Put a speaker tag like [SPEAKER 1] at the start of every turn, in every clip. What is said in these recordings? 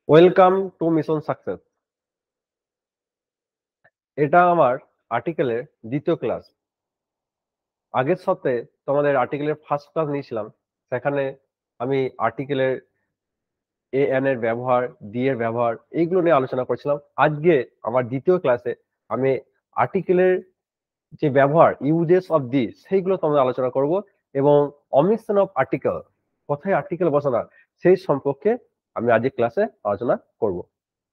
[SPEAKER 1] Welcome to mission success. এটা আমার আর্টিকেলের দ্বিতীয় ক্লাস। আগের সপ্তাহে তোমাদের আর্টিকেলের ফার্স্ট ক্লাস নিয়েছিলাম। সেখানে আমি আর্টিকেলের এ এন এর ব্যবহার, দি এর ব্যবহার এইগুলো নিয়ে আলোচনা করছিলাম। আজকে আমার দ্বিতীয় ক্লাসে আমি আর্টিকেলের যে ব্যবহার, ইউজেস অফ দি, সেইগুলো তোমাদের আলোচনা করব এবং অমিশন অফ আর্টিকেল, কোথায় আর্টিকেল বসানো সেই সম্পর্কে আমি আজকে ক্লাসে আলোচনা করব।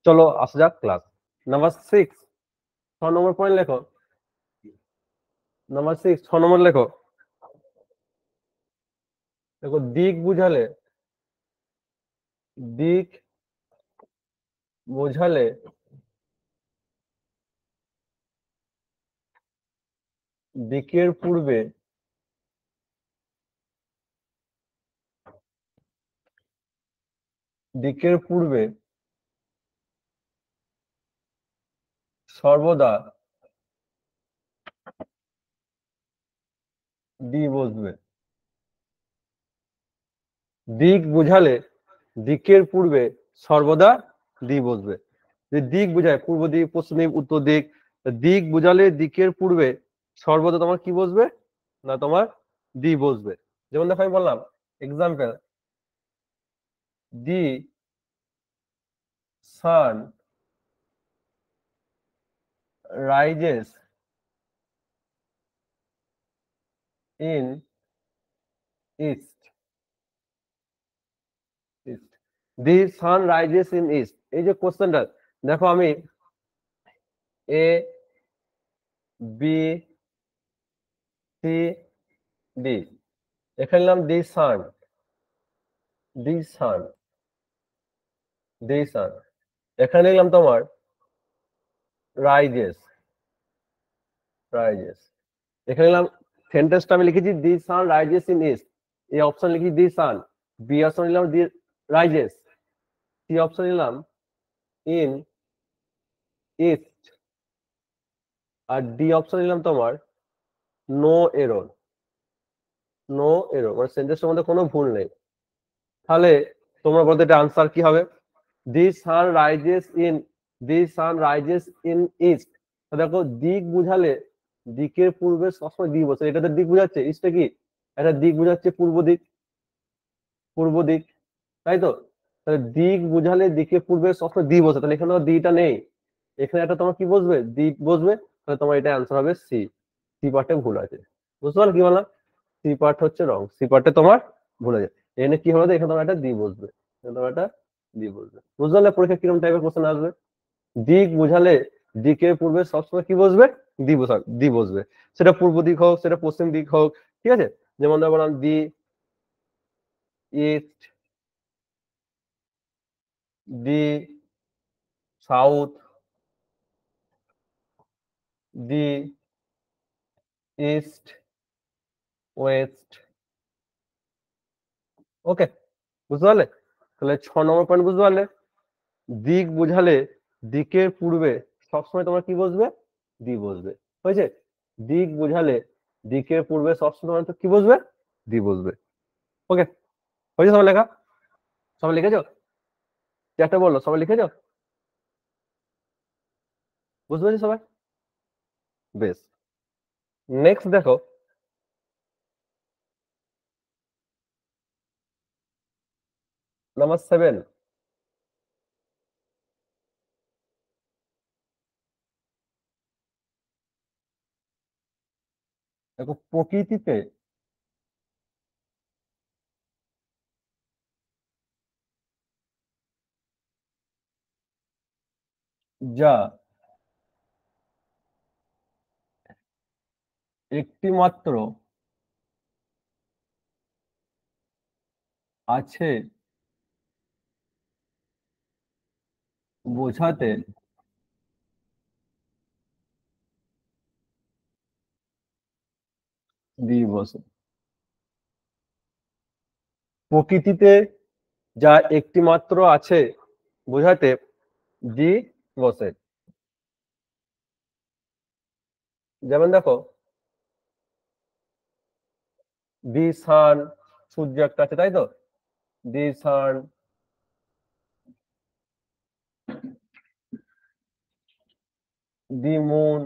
[SPEAKER 1] চলো আসা যাক ক্লাস। নাম্বার 6, 6 নম্বর পয়েন্ট লেখো। নাম্বার 6, 6 নম্বর লেখো। দেখো, দিক বুঝালে দিক বোঝালে দিকের পূর্বে সর্বদা দি বসবে। দিক বুঝালে দিকের পূর্বে সর্বদা দি বসবে। যে দিক বুঝায় পূর্ব দিক, পশ্চিম দিক, উত্তর দিক, দিক বুঝালে দিকের পূর্বে সর্বদা তোমার কি বসবে না, তোমার দি বসবে। যেমন দেখো আমি বললাম example, the sun rises in east. The sun rises in east, এই যে কোশ্চেনটা দেখো, আমি এ বি সি ডি এখানে নিলাম। দি সান, দি সান, দি সান। এখানে নিলাম তোমার রাইজেস, রাইজেস। এখানে নিলাম সেন্টেন্সটা আমি লিখেছি the sun rises in east. এই অপশন লিখি দি সান, বি অপশন নিলাম দি রাইজেস, সি অপশন নিলাম ইন ইস্ট, আর ডি অপশন নিলাম তোমার নো এরর। নো এরর মানে সেন্টেন্সের মধ্যে কোনো ভুল নেই। তাহলে তোমরা বলতে এটা আনসার কি হবে? The sun rises in, the sun rises in east. দেখো, দিক বুঝালে দিকের পূর্বে সবসময় দিক বসে। এটাতে দিক বুঝাচ্ছে, ইস্টে কি একটা দিক বুঝাচ্ছে, পূর্ব দিক, পূর্ব দিক, তাই তো? তাহলে দিক বুঝালে দিকের পূর্বে সবসময় দি বসে, তাহলে এখানে দিটা নেই, এখানে একটা তোমার কি বসবে, দিক বসবে। তাহলে তোমার এটা আনসার হবে সি। সি পার্টে ভুল আছে। বুঝতে পারলে কি বললাম? সি পার্ট হচ্ছে রং, সি পার্টে তোমার ভুল আছে। এখানে কি হবে, এখানে তোমার একটা দি বসবে, এখানে তোমার একটা দি বসবে। বুঝতে পারলে পরীক্ষা কিরকম টাইপের কোশ্চেন আসবে? দিক বুঝালে দিকের পূর্বে সবসময় কি বসবে, দি বসবে। সেটা পূর্ব দিক হোক, সেটা পশ্চিম দিক হোক, ঠিক আছে? যেমন ধরো বললাম দি ইস্ট, দি সাউথ, দি ইস্ট ওয়েস্ট। ওকে, বুঝতে পারলে? তাহলে 6 নম্বর পয়েন্ট বুঝতে পারলে, দিক বুঝালে দিকের পূর্বে সবসময় তোমার কি বসবে, দি বসবে। হয়েছে? দিক বুঝালে দিকের পূর্বে সবসময় তোমার তো কি বসবে, দি বসবে। ওকে, হয়েছে সবাই লেখা? সবাই লিখেছো? চ্যাপ্টার বললো, সবাই লিখেছো? বুঝতে পেরেছি সবাই? বেশ। নেক্সট দেখো, নাম্বার 7। দেখো, প্রকৃতিতে যা একটি মাত্র আছে বোঝাতে দি বসে। প্রকৃতিতে যা একটি মাত্র আছে বোঝাতে দি বসে। যেমন দেখো, দি সান, সূর্য একটা আছে, তাই তো? দি সান, দি মুন,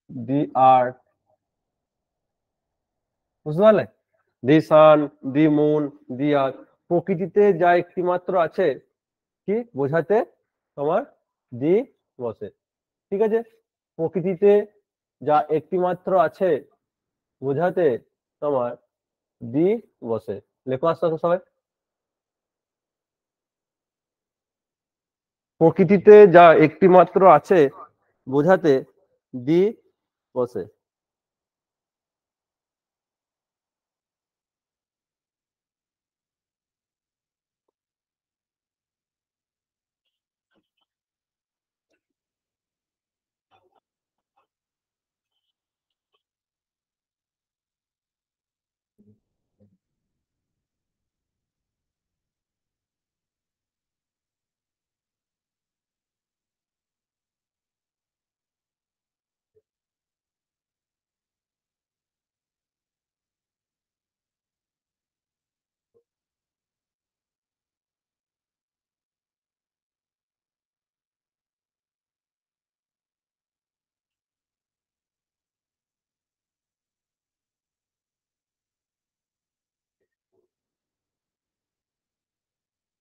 [SPEAKER 1] দি আর্থ, বুঝতে পারলে? দি সান, দি মুন, দি আর্থ, প্রকৃতিতে যা একটি মাত্র আছে কি বোঝাতে তোমার দি বসে। ঠিক আছে, প্রকৃতিতে যা একটি মাত্র আছে বোঝাতে তোমার দি বসে। লেখো আস্তে আস্তে সবাই। প্রকৃতিতে যা একটি মাত্র আছে বোঝাতে দি বসে।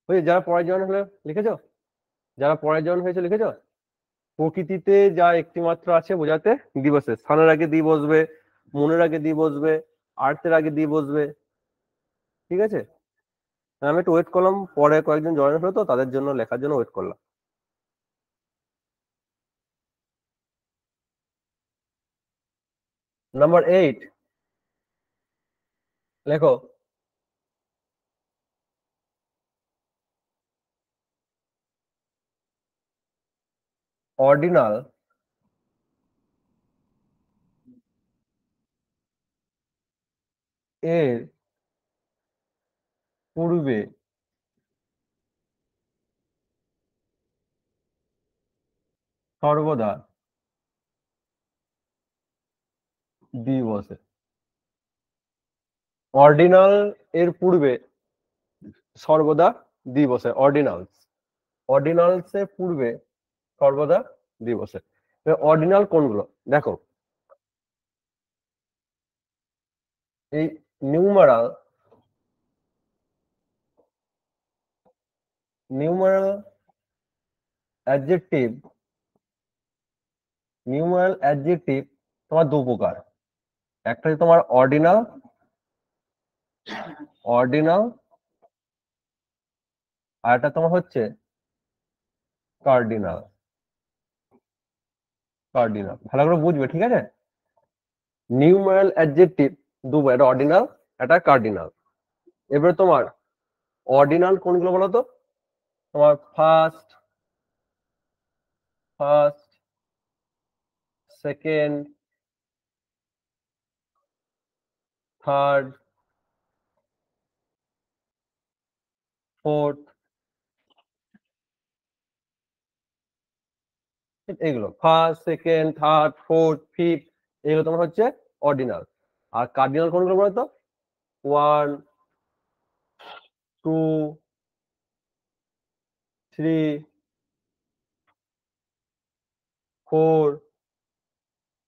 [SPEAKER 1] ওই যারা পরের জন হলে লিখেছো, যারা পরের জন হয়েছে লিখেছো। প্রকৃতিতে যা একটি মাত্র আছে বোঝাতে দি বসে। সানের আগে দি বসবে, মুনের আগে দি বসবে, আর্থের আগে দি বসবে। ঠিক আছে, আমি একটু ওয়েট করলাম, পরে কয়েকজন জয়েন হলো তো তাদের জন্য লেখার জন্য ওয়েট করলাম। নাম্বার 8 লেখো। অর্ডিনাল এর পূর্বে সর্বদা দি বসে। অর্ডিনাল এর পূর্বে সর্বদা দি বসে। অর্ডিনালস, অর্ডিনালস এর পূর্বে সর্বদা দি বসে। অর্ডিনাল কোনগুলো দেখো, এই numeral, numeral adjective, numeral adjective তোমার দু প্রকার। একটা হচ্ছে তোমার অর্ডিনাল, অর্ডিনাল, আর একটা তোমার হচ্ছে কার্ডিনাল। কার্ডিনাল ভালো করে বুঝবে, ঠিক আছে? নিউমারাল অ্যাডজেক্টিভ দুটো, একটা অর্ডিনাল, একটা কার্ডিনাল। এবারে তোমার অর্ডিনাল কোনগুলো বলো তো? তোমার first, first, second, third, fourth, এগুলো first, second, third, fourth, fifth, এগুলো তোমার হচ্ছে অর্ডিনাল। আর কার্ডিনাল কোনগুলো বলো তো? 1, 2, 3, 4,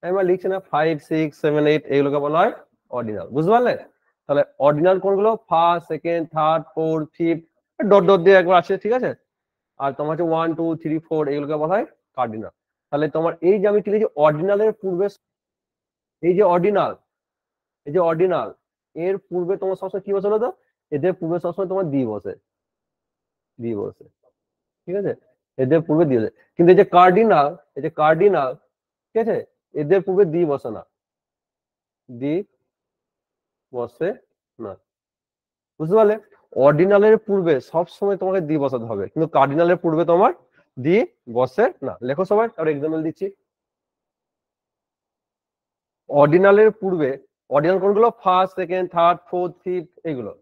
[SPEAKER 1] আমরা লিখছি না 5, 6, 7, 8, এগুলোকে বলা হয় অর্ডিনাল। বুঝতে পারলে? তাহলে অর্ডিনাল কোনগুলো? First, second, third, fourth, fifth, dot dot দিয়ে একবার আছে, ঠিক আছে? আর তোমার হচ্ছে 1, 2, 3, 4, এগুলোকে বলা হয় কার্ডিনাল। তাহলে তোমার এই যে আমি লিখেছি অর্ডিনালের পূর্বে, এই যে অর্ডিনাল, এই যে অর্ডিনাল এর পূর্বে তোমার সবসময় কি বসে বলো তো? এদের পূর্বে সবসময় তোমার দি বসে, দি বসে। ঠিক আছে, এদের পূর্বে দি বসে। কিন্তু এই যে কার্ডিনাল, এই যে কার্ডিনাল, ঠিক আছে, এদের পূর্বে দি বসে না, দি বসে না। বুঝতে পারলে? অর্ডিনালের পূর্বে সবসময় তোমাকে দি বসাতে হবে, কিন্তু কার্ডিনালের পূর্বে তোমার দি বসে না। লেখো সবাই, আর এক্সাম্পল দিচ্ছি। অর্ডিনালের পূর্বে, অর্ডিনাল কোনগুলো? First, second, third, fourth, fifth, এগুলো।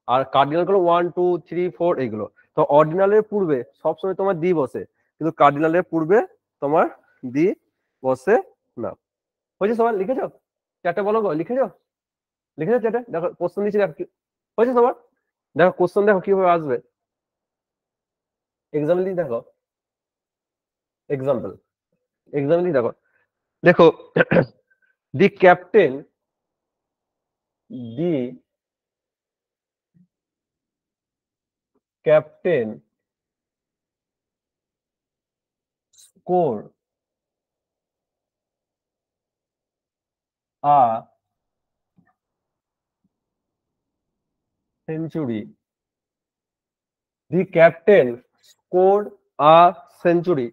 [SPEAKER 1] আর কার্ডিনাল গুলো 1, 2, 3, 4, এগুলো। তো অর্ডিনালের পূর্বে সবসময় তোমার দি বসে, কিন্তু কার্ডিনালের পূর্বে তোমার দি বসে না। হয়েছে সবাই? লিখেছো? চারটে বলো গো, লিখেছো? লিখেছো চারটে? দেখো, কোশ্চেন দিচ্ছি, দেখো হয়েছে সবার? দেখো কোশ্চেন, দেখো কিভাবে আসবে। এক্সাম্পল দেখো, এক্সাম্পল দেখো, দেখো দি captain, the captain score a century, the captain scored a century,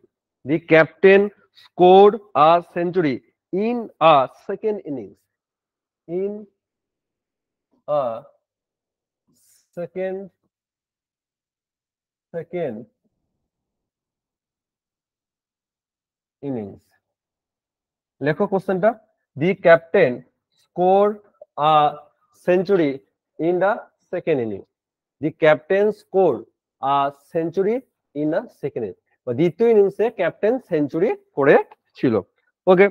[SPEAKER 1] the captain scored a century in a second innings, in a second innings. লেখো কোশ্চেনটা, the captain scored a century in the second innings, the captain scored a century in the second innings, দ্বিতীয় ইনিংসে captain century করেছিল। ওকে,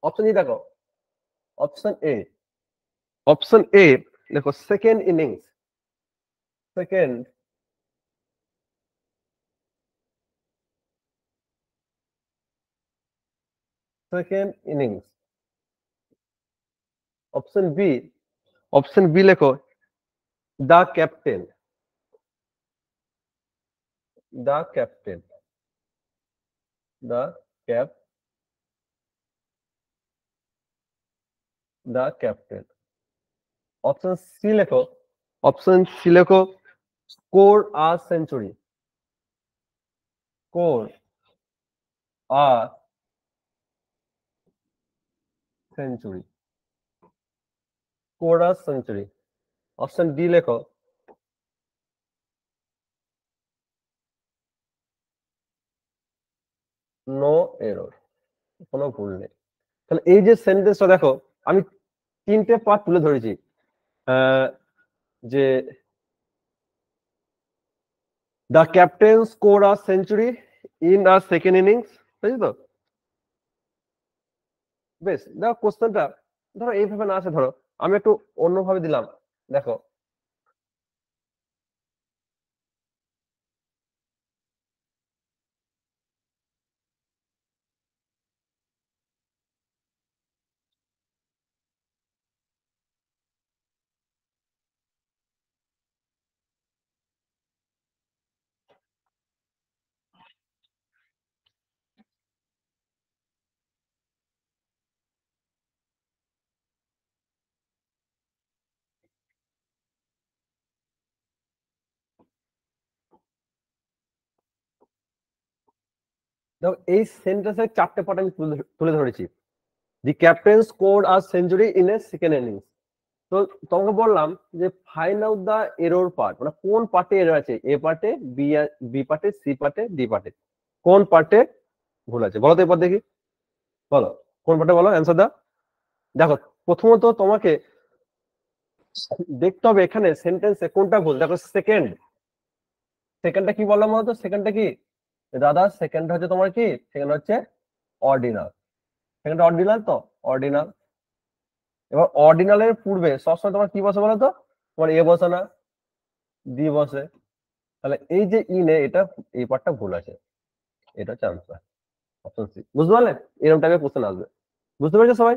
[SPEAKER 1] option E দেখো, option A, option A দেখো second innings, second innings. Option B, option B লেখো the captain, the captain, the cap, the captain. Option C লেখো, option C লেখো score a century, score a century, score a century. Option D লেখো no error, কোনো ভুল নেই। তাহলে এই যে সেন্টেন্সটা দেখো, আমি তিনটে পার্ট তুলে ধরেছি, যে the captain score a century in a second innings, বুঝলি তো? বেশ, দেখো কোশ্চেনটা ধরো এইভাবে না আছে, ধরো আমি একটু অন্যভাবে দিলাম, দেখো দেখো এই সেন্টেন্সের চারটে পার্ট আমি তুলে ধরেছি। The captain score a century in a second innings. তো তোমাকে বললাম যে find out the error part, মানে কোন পার্টে এরর আছে, এ পার্টে, বি পার্টে, সি পার্টে, ডি পার্টে, কোন পার্টে ভুল আছে বলো তো এবার দেখি, বলো কোন পার্টে, বলো অ্যান্সার দাও। দেখো প্রথমত তোমাকে দেখতে হবে এখানে সেন্টেন্সে কোনটা ভুল। দেখো সেকেন্ড, সেকেন্ডটা কি বললাম বলতো, সেকেন্ডটা কি দাদা, সেকেন্ড হচ্ছে তোমার কি, সেকেন্ড হচ্ছে অর্ডিনাল, সেকেন্ড অর্ডিনাল, তো অর্ডিনাল। এবার অর্ডিনালের পূর্বে সবসময় তোমার কি বসে বলো তো, তোমার এ বসে না, ডি বসে। তাহলে এই যে ইনে, এটা এই পার্টটা ভুল আছে, এটা হচ্ছে আনসার, অপশন সি। বুঝতে পারলে? এরকম টাইপের কোশ্চেন আসবে। বুঝতে পেরেছো সবাই?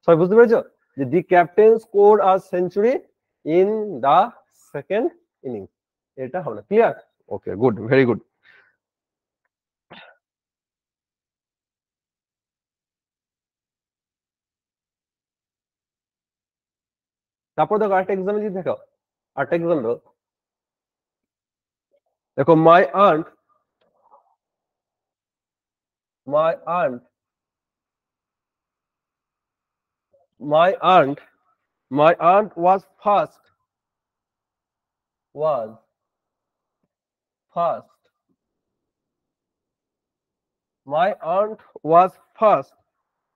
[SPEAKER 1] সবাই বুঝতে পেরেছো যে the captain score a century in the second innings, এটা হবে না। Clear? Okay, good, very good. তারপর দেখো আরেকটা এক্সাম্পল যদি দেখো, আরেকটা এক্সাম্পল দেখো, my aunt, my aunt, my aunt, my aunt was first, was first, my aunt was first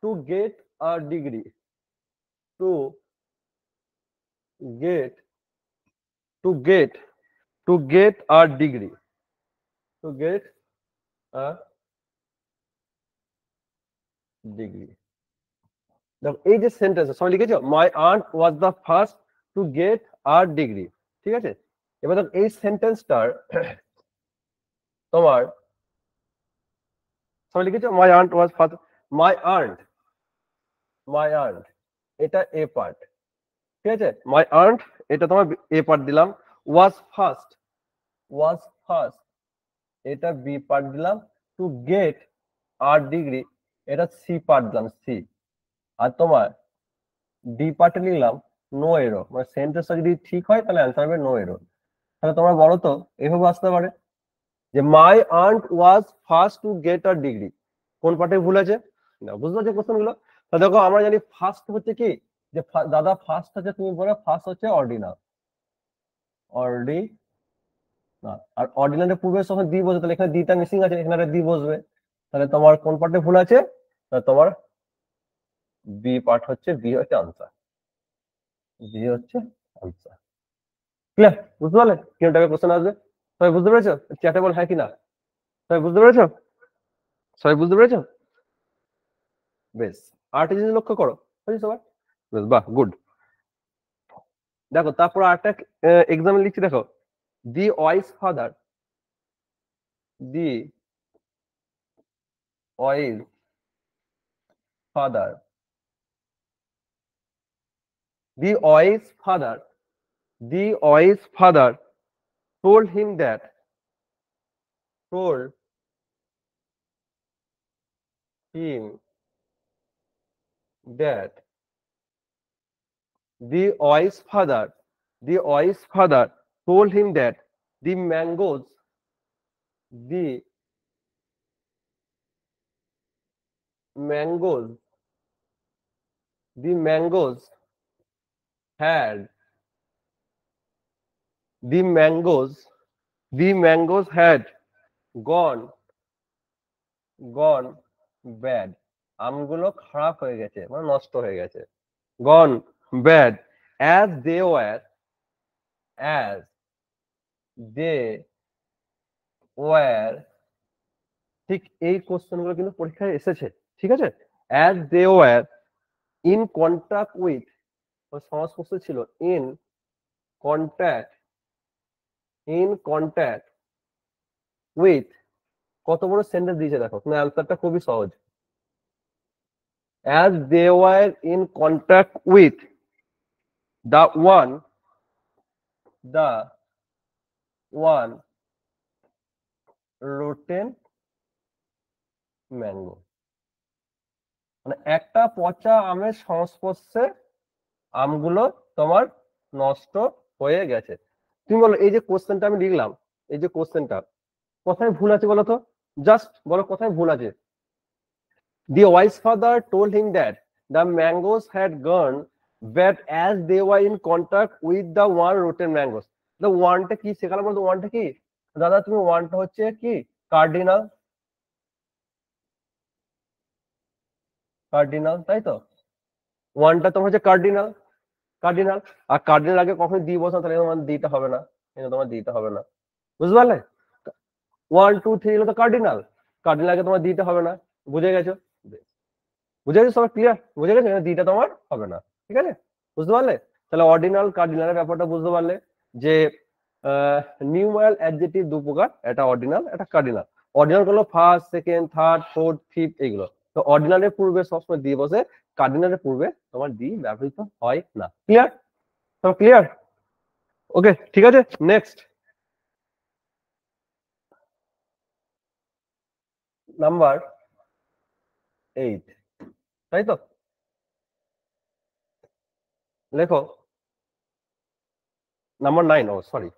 [SPEAKER 1] to get a degree, to get, to get, to get a degree, to get a degree। দেখো এই যে sentence সবাই লিখেছো, my aunt was the first to get a degree, ঠিক আছে? এবার দেখো এই সেন্টেন্সটার তোমার সবাই লিখেছো my aunt was father, my aunt, my aunt, এটা এ পার্ট, ঠিক আছে। মাই আন্ট এটা তোমার এ পার্ট দিলাম। ওয়াজ ফার্স্ট, ওয়াজ ফার্স্ট এটা বি পার্ট দিলাম। টু গেট আর ডিগ্রি এটা সি পার্ট দিলাম, সি। আর তোমার ডি পার্টে লিখলাম নো এরর, মানে সেন্টেন্সটা যদি ঠিক হয় তাহলে অ্যান্সার হবে নো এরর। তাহলে তোমরা বলো তো এভাবে আসতে পারে যে my aunt was first to get a degree, কোন পার্টে ভুল আছে না, বুঝতে পারছো কোশ্চেন গুলো? তা দেখো আমরা জানি ফার্স্ট হচ্ছে কি, যে দাদা ফার্স্ট হচ্ছে, তুমি বলো ফার্স্ট হচ্ছে অর্ডিনাল, অর্ডিনাল। আর অর্ডিনালের পূর্বে যখন দি বসবে তাহলে এখানে দিটা মিসিং আছে, এখানে দি বসবে। তাহলে তোমার কোন পার্টে ভুল আছে? তোমার বি পার্ট হচ্ছে, বি হচ্ছে আনসার, বি হচ্ছে আনসার। ক্লিয়ার? বুঝতে পারলে কিরকম টাইপের কোশ্চেন আসবে? সবাই বুঝতে পেরেছো? চ্যাটে বল হ্যাঁ কি না। সবাই বুঝতে পেরেছো? সবাই বুঝতে পেরেছো? বেশ, আরেকটা জিনিস লক্ষ্য করো, বুঝলি সবাই? বেশ, বাহ, গুড। দেখো তারপর আরেকটা এক্সাম্পল লিখছি, দেখো the wise father, the wise father, the wise father, the wise father told him that, told him that, the wise father, the wise father told him that the mangoes, the mangoes, the mangoes had, the mangoes, the mangoes had gone, gone bad, আমগুলো খারাপ হয়ে গেছে মানে নষ্ট হয়ে গেছে, gone bad, as they were, as they were, ঠিক এই কোশ্চেন গুলো কিন্তু পরীক্ষায় এসেছে, ঠিক আছে। as they were in contact with, সংস্পর্শ ছিল, in contact, in contact with, কত বড় সেন্টেন্স দিয়েছে দেখো, তুমি অ্যান্সারটা খুবই সহজ। as they were in contact with the one, the one rotten mango, মানে একটা পচা আমের সংস্পর্শে আমগুলো তোমার নষ্ট হয়ে গেছে। তুমি বলো এই যে কোশ্চেনটা আমি লিখলাম, এই যে কোশ্চেনটা কোথায় ভুল আছে বলো তো, জাস্ট বলো কোথায় ভুল আছে। The wise father told him that the mangoes had gone bad as they were in contact with the one rotten mangoes. The ওয়ানটা কি শেখালাম বলতো, ওয়ানটা কি দাদা, তুমি ওয়ানটা হচ্ছে কি কার্ডিনাল, কার্ডিনাল তাই তো, ওয়ানটা তোমার হচ্ছে কার্ডিনাল, কার্ডিনাল। আর কার্ডিনাল আগে কখনো দি বসা, তাহলে তোমার দিতে হবে না, কিন্তু তোমার দিতে হবে না, বুঝতে পারলে? 1 2 3 হলো তো কার্ডিনাল, কার্ডিনাল আগে তোমার দিতে হবে না, বুঝে গেছো? বুঝে গেছো সবাই? ক্লিয়ার? বুঝে গেছো? দিটা তোমার হবে না, ঠিক আছে, বুঝতে পারলে? তাহলে অর্ডিনাল কার্ডিনালের ব্যাপারটা বুঝতে পারলে যে নিউমারাল অ্যাডজেক্টিভ দু প্রকার, এটা অর্ডিনাল, এটা কার্ডিনাল। অর্ডিনাল গুলো first, second, third, fourth, fifth এইগুলো। তো অর্ডিনালের পূর্বে সবসময় দিয়ে বসে, কার্ডিনালের পূর্বে তোমার দি ব্যবহৃত হয় না। ক্লিয়ার? সব ক্লিয়ার? ওকে, ঠিক আছে, নেক্সট নাম্বার 8, তাই তো? লেখো নাম্বার 9, ও সরি,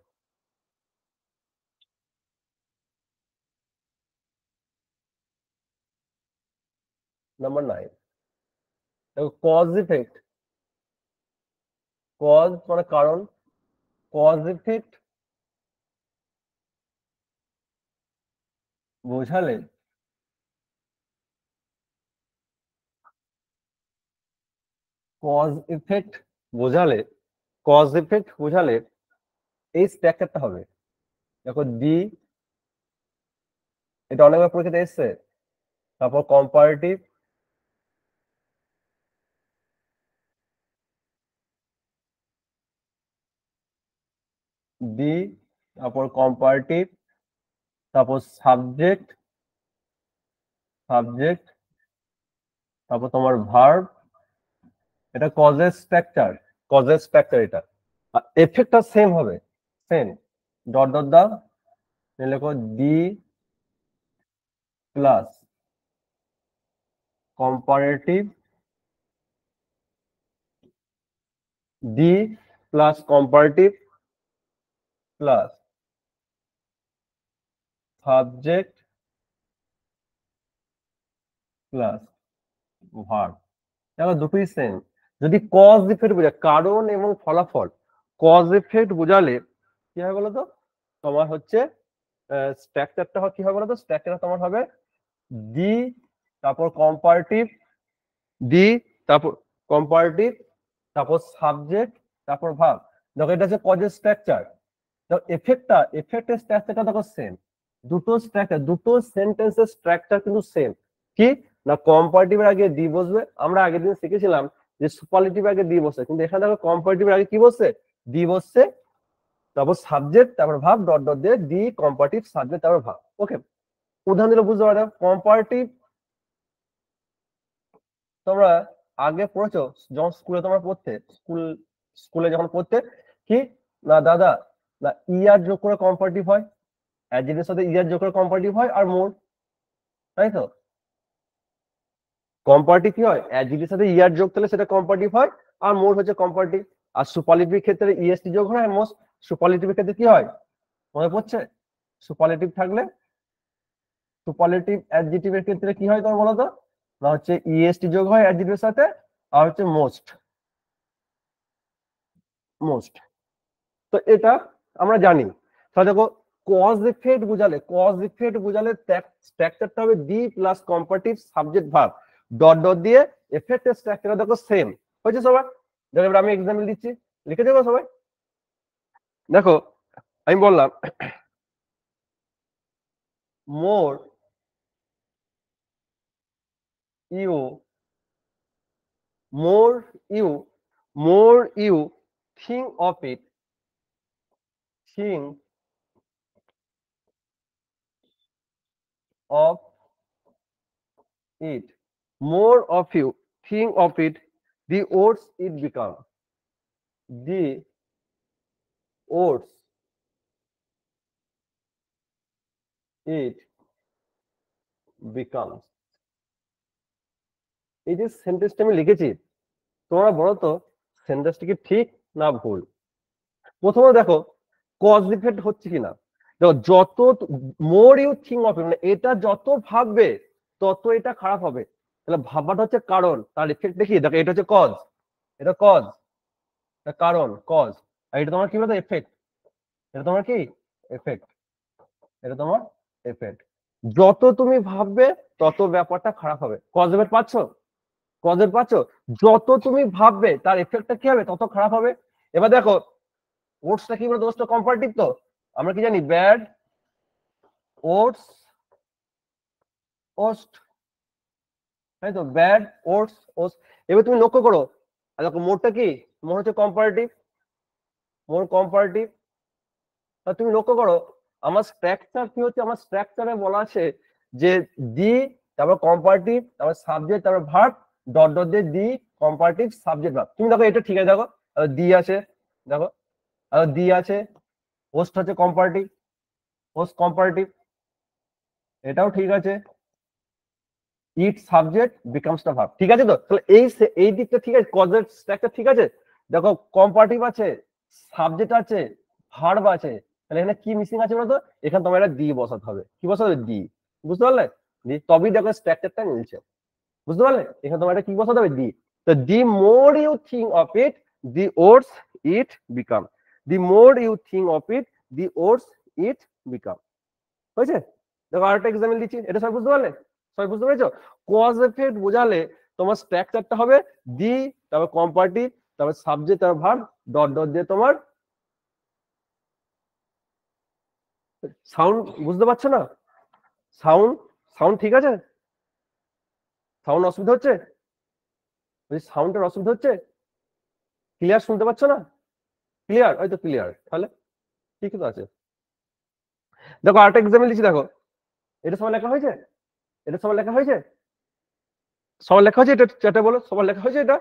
[SPEAKER 1] নাম্বার 9 দেখো, কজ ইফেক্ট, কজ মানে কারণ, কজ ইফেক্ট বোঝালে, কজ ইফেক্ট বোঝালে, কজ ইফেক্ট বোঝালে এই স্ট্রাকচারটা হবে। দেখো দি, এটা অনেকবার পরীক্ষাতে এসছে। তারপর কম্পারেটিভ, দি, তারপর কম্পারেটিভ, তারপর সাবজেক্ট, সাবজেক্ট, তারপর তোমার ভার্ব, এটা কজের স্ট্রাকচার, কজের স্ট্রাকচার এটা। আর এফেক্টটা সেম হবে, সেম, ডট ডট দাও, লেখো D plus comparative, D plus comparative plus subject plus verb. দেখো দুটোই সেম। যদি কজ ইফেক্ট বোঝায়, কারণ এবং ফলাফল, কজ ইফেক্ট বোঝালে কি হয় বলতো, তোমার হচ্ছে স্ট্রাকচারটা কি হবে বলতো, স্ট্রাকচারটা তোমার হবে ডি, তারপর কম্পারেটিভ, ডি, তারপর কম্পারেটিভ, তারপর সাবজেক্ট, তারপর ভার্ব। দেখো এটা হচ্ছে কজের স্ট্রাকচার। দেখো এফেক্টের স্ট্রাকচারটা দেখো সেম, দুটো স্ট্রাকচার, দুটো সেন্টেন্সের স্ট্রাকচার কিন্তু সেম। কি না, কম্পারেটিভের আগে ডি বসবে, আমরা আগের দিন শিখেছিলাম যে সুপারলেটিভ আগে ডি বসে, কিন্তু এখানে দেখো কম্পারেটিভের আগে কি বসছে, ডি বসছে, তারপর সাবজেক্ট, তারপর ভার্ব, ডট ডট দিয়ে ডি কম্পারেটিভ সাবজেক্ট, তারপর ভার্ব। ওকে, উদাহরণ দিলে বুঝতে পারো। কম্পারেটিভ তোমরা আগে পড়েছো যখন স্কুলে তোমরা পড়তে, স্কুলে যখন পড়তে, কি না দাদা, না ইয়ার যোগ করে কম্পারেটিভ হয়, অ্যাডজেক্টিভের সাথে ইয়ার যোগ করে কম্পারেটিভ হয়, আর মোর, তাই তো। কম্পারেটিভ কি হয়, অ্যাডজেক্টিভের সাথে ইয়ার যোগ করলে সেটা কম্পারেটিভ হয়, আর মোর হচ্ছে কম্পারেটিভ। আর সুপারলেটিভের ক্ষেত্রে ইএসটি যোগ হয়, আর মোস্ট। সুপারলেটিভের ক্ষেত্রে কি হয় মনে পড়ছে, সুপারলেটিভ থাকলে, সুপারলেটিভ অ্যাডজেক্টিভের ক্ষেত্রে কি হয় তোমার বলো তো, না হচ্ছে ইএসটি যোগ হয় অ্যাডজেক্টিভের সাথে, আর হচ্ছে মোস্ট, মোস্ট। তো এটা আমরা জানি। তাহলে দেখো কজ ইফেক্ট বোঝালে, কজ ইফেক্ট বোঝালে স্ট্রাকচারটা হবে D plus comparative subject verb, dot dot দিয়ে এফেক্টের স্ট্রাকচারটা দেখো সেম হয়েছে সবার। দেখো এবার আমি এক্সাম্পল দিচ্ছি, লিখে দেবো সবাই। দেখো আমি বললাম more you, more you, more you think of it, think of it, more of you think of it, the worse it become, the worse it becomes। এই যে সেন্টেন্সটা আমি লিখেছি, তোমরা বলো তো সেন্টেন্সটা কি ঠিক না ভুল। প্রথমে দেখো কজ ইফেক্ট হচ্ছে কিনা। দেখো যত মোর ইউ থিঙ্ক অফ, মানে এটা যত ভাববে তত এটা খারাপ হবে। তাহলে ভাববাটা হচ্ছে কারণ, তার ইফেক্ট দেখি। দেখো এটা হচ্ছে কজ, এটা কজ, কারণ কজ, আর এটা তোমার কি বলতো এফেক্ট, এটা তোমার কি এফেক্ট, এটা তোমার এফেক্ট। যত তুমি ভাববে তত ব্যাপারটা খারাপ হবে। কজ এফেক্ট পাচ্ছ, কজ এফেক্ট পাচ্ছ, যত তুমি ভাববে তার এফেক্টটা কি হবে তত খারাপ হবে। এবার দেখো ওটসটা কি বলতো, ওটসটা কম্পারেটিভ, তো আমরা কি জানি ব্যাড ওটস, ওস্ট, তাই তো, ব্যাড ওটস, ওস্ট। এবার তুমি লক্ষ্য করো, দেখো মোরটা কি, মোর হচ্ছে কম্পারেটিভ, মোর কম্পারেটিভ। তুমি লক্ষ্য করো আমার স্ট্রাকচার কি হচ্ছে, আমার স্ট্রাকচারে বলা আছে যে ডি, তারপর কম্পারেটিভ, তারপর সাবজেক্ট, তারপর ভার্ব, ডট ডট দিয়ে ডি কম্পারেটিভ সাবজেক্ট ভার্ব। তুমি দেখো এটা ঠিক আছে, দেখো ডি আছে, দেখো ডি আছে, হোস্ট হচ্ছে কম্পারেটিভ, হোস্ট কম্পারেটিভ, এটাও ঠিক আছে, it subject becomes the verb, ঠিক আছে। তো তাহলে এই দিকটা ঠিক আছে, কজের স্ট্রাকচার ঠিক আছে। দেখো কম্পারেটিভ আছে, সাবজেক্ট আছে, ভার্ব আছে, তাহলে এখানে কি মিসিং আছে বলতো, এখানে তোমার একটা ডি বসাতে হবে। কি বসাতে হবে, ডি, বুঝতে পারলে, ডি, তবেই দেখো স্ট্রাকচারটা মিলছে, বুঝতে পারলে। এখানে তোমার একটা কি বসাতে হবে, ডি। তো the more you think of it, the worse it become, the more you think of it, the worse it become. হয়েছে। দেখো আরেকটা এক্সাম্পল দিচ্ছি, এটা সবাই বুঝতে পারলে, সবাই বুঝতে পেরেছো। কজ এফেক্ট বোঝালে তোমার স্ট্রাকচারটা হবে ডি, তারপর কম্পারেটিভ, তারপর সাবজেক্ট, তারপর ভার্ব, ডট ডট দিয়ে তোমার সাউন্ড, বুঝতে পারছো না, সাউন্ড, সাউন্ড ঠিক আছে, সাউন্ড অসুবিধা হচ্ছে, সাউন্ডের অসুবিধা হচ্ছে, ক্লিয়ার শুনতে পাচ্ছ না, ক্লিয়ার, হয়তো ক্লিয়ার, তাহলে ঠিক তো আছে। দেখো আরেকটা এক্সাম্পল দিচ্ছি, দেখো এটা সবার লেখা হয়েছে, এটা সবার লেখা হয়েছে, সবার লেখা হয়েছে, এটা বলো সবার লেখা হয়েছে এটা।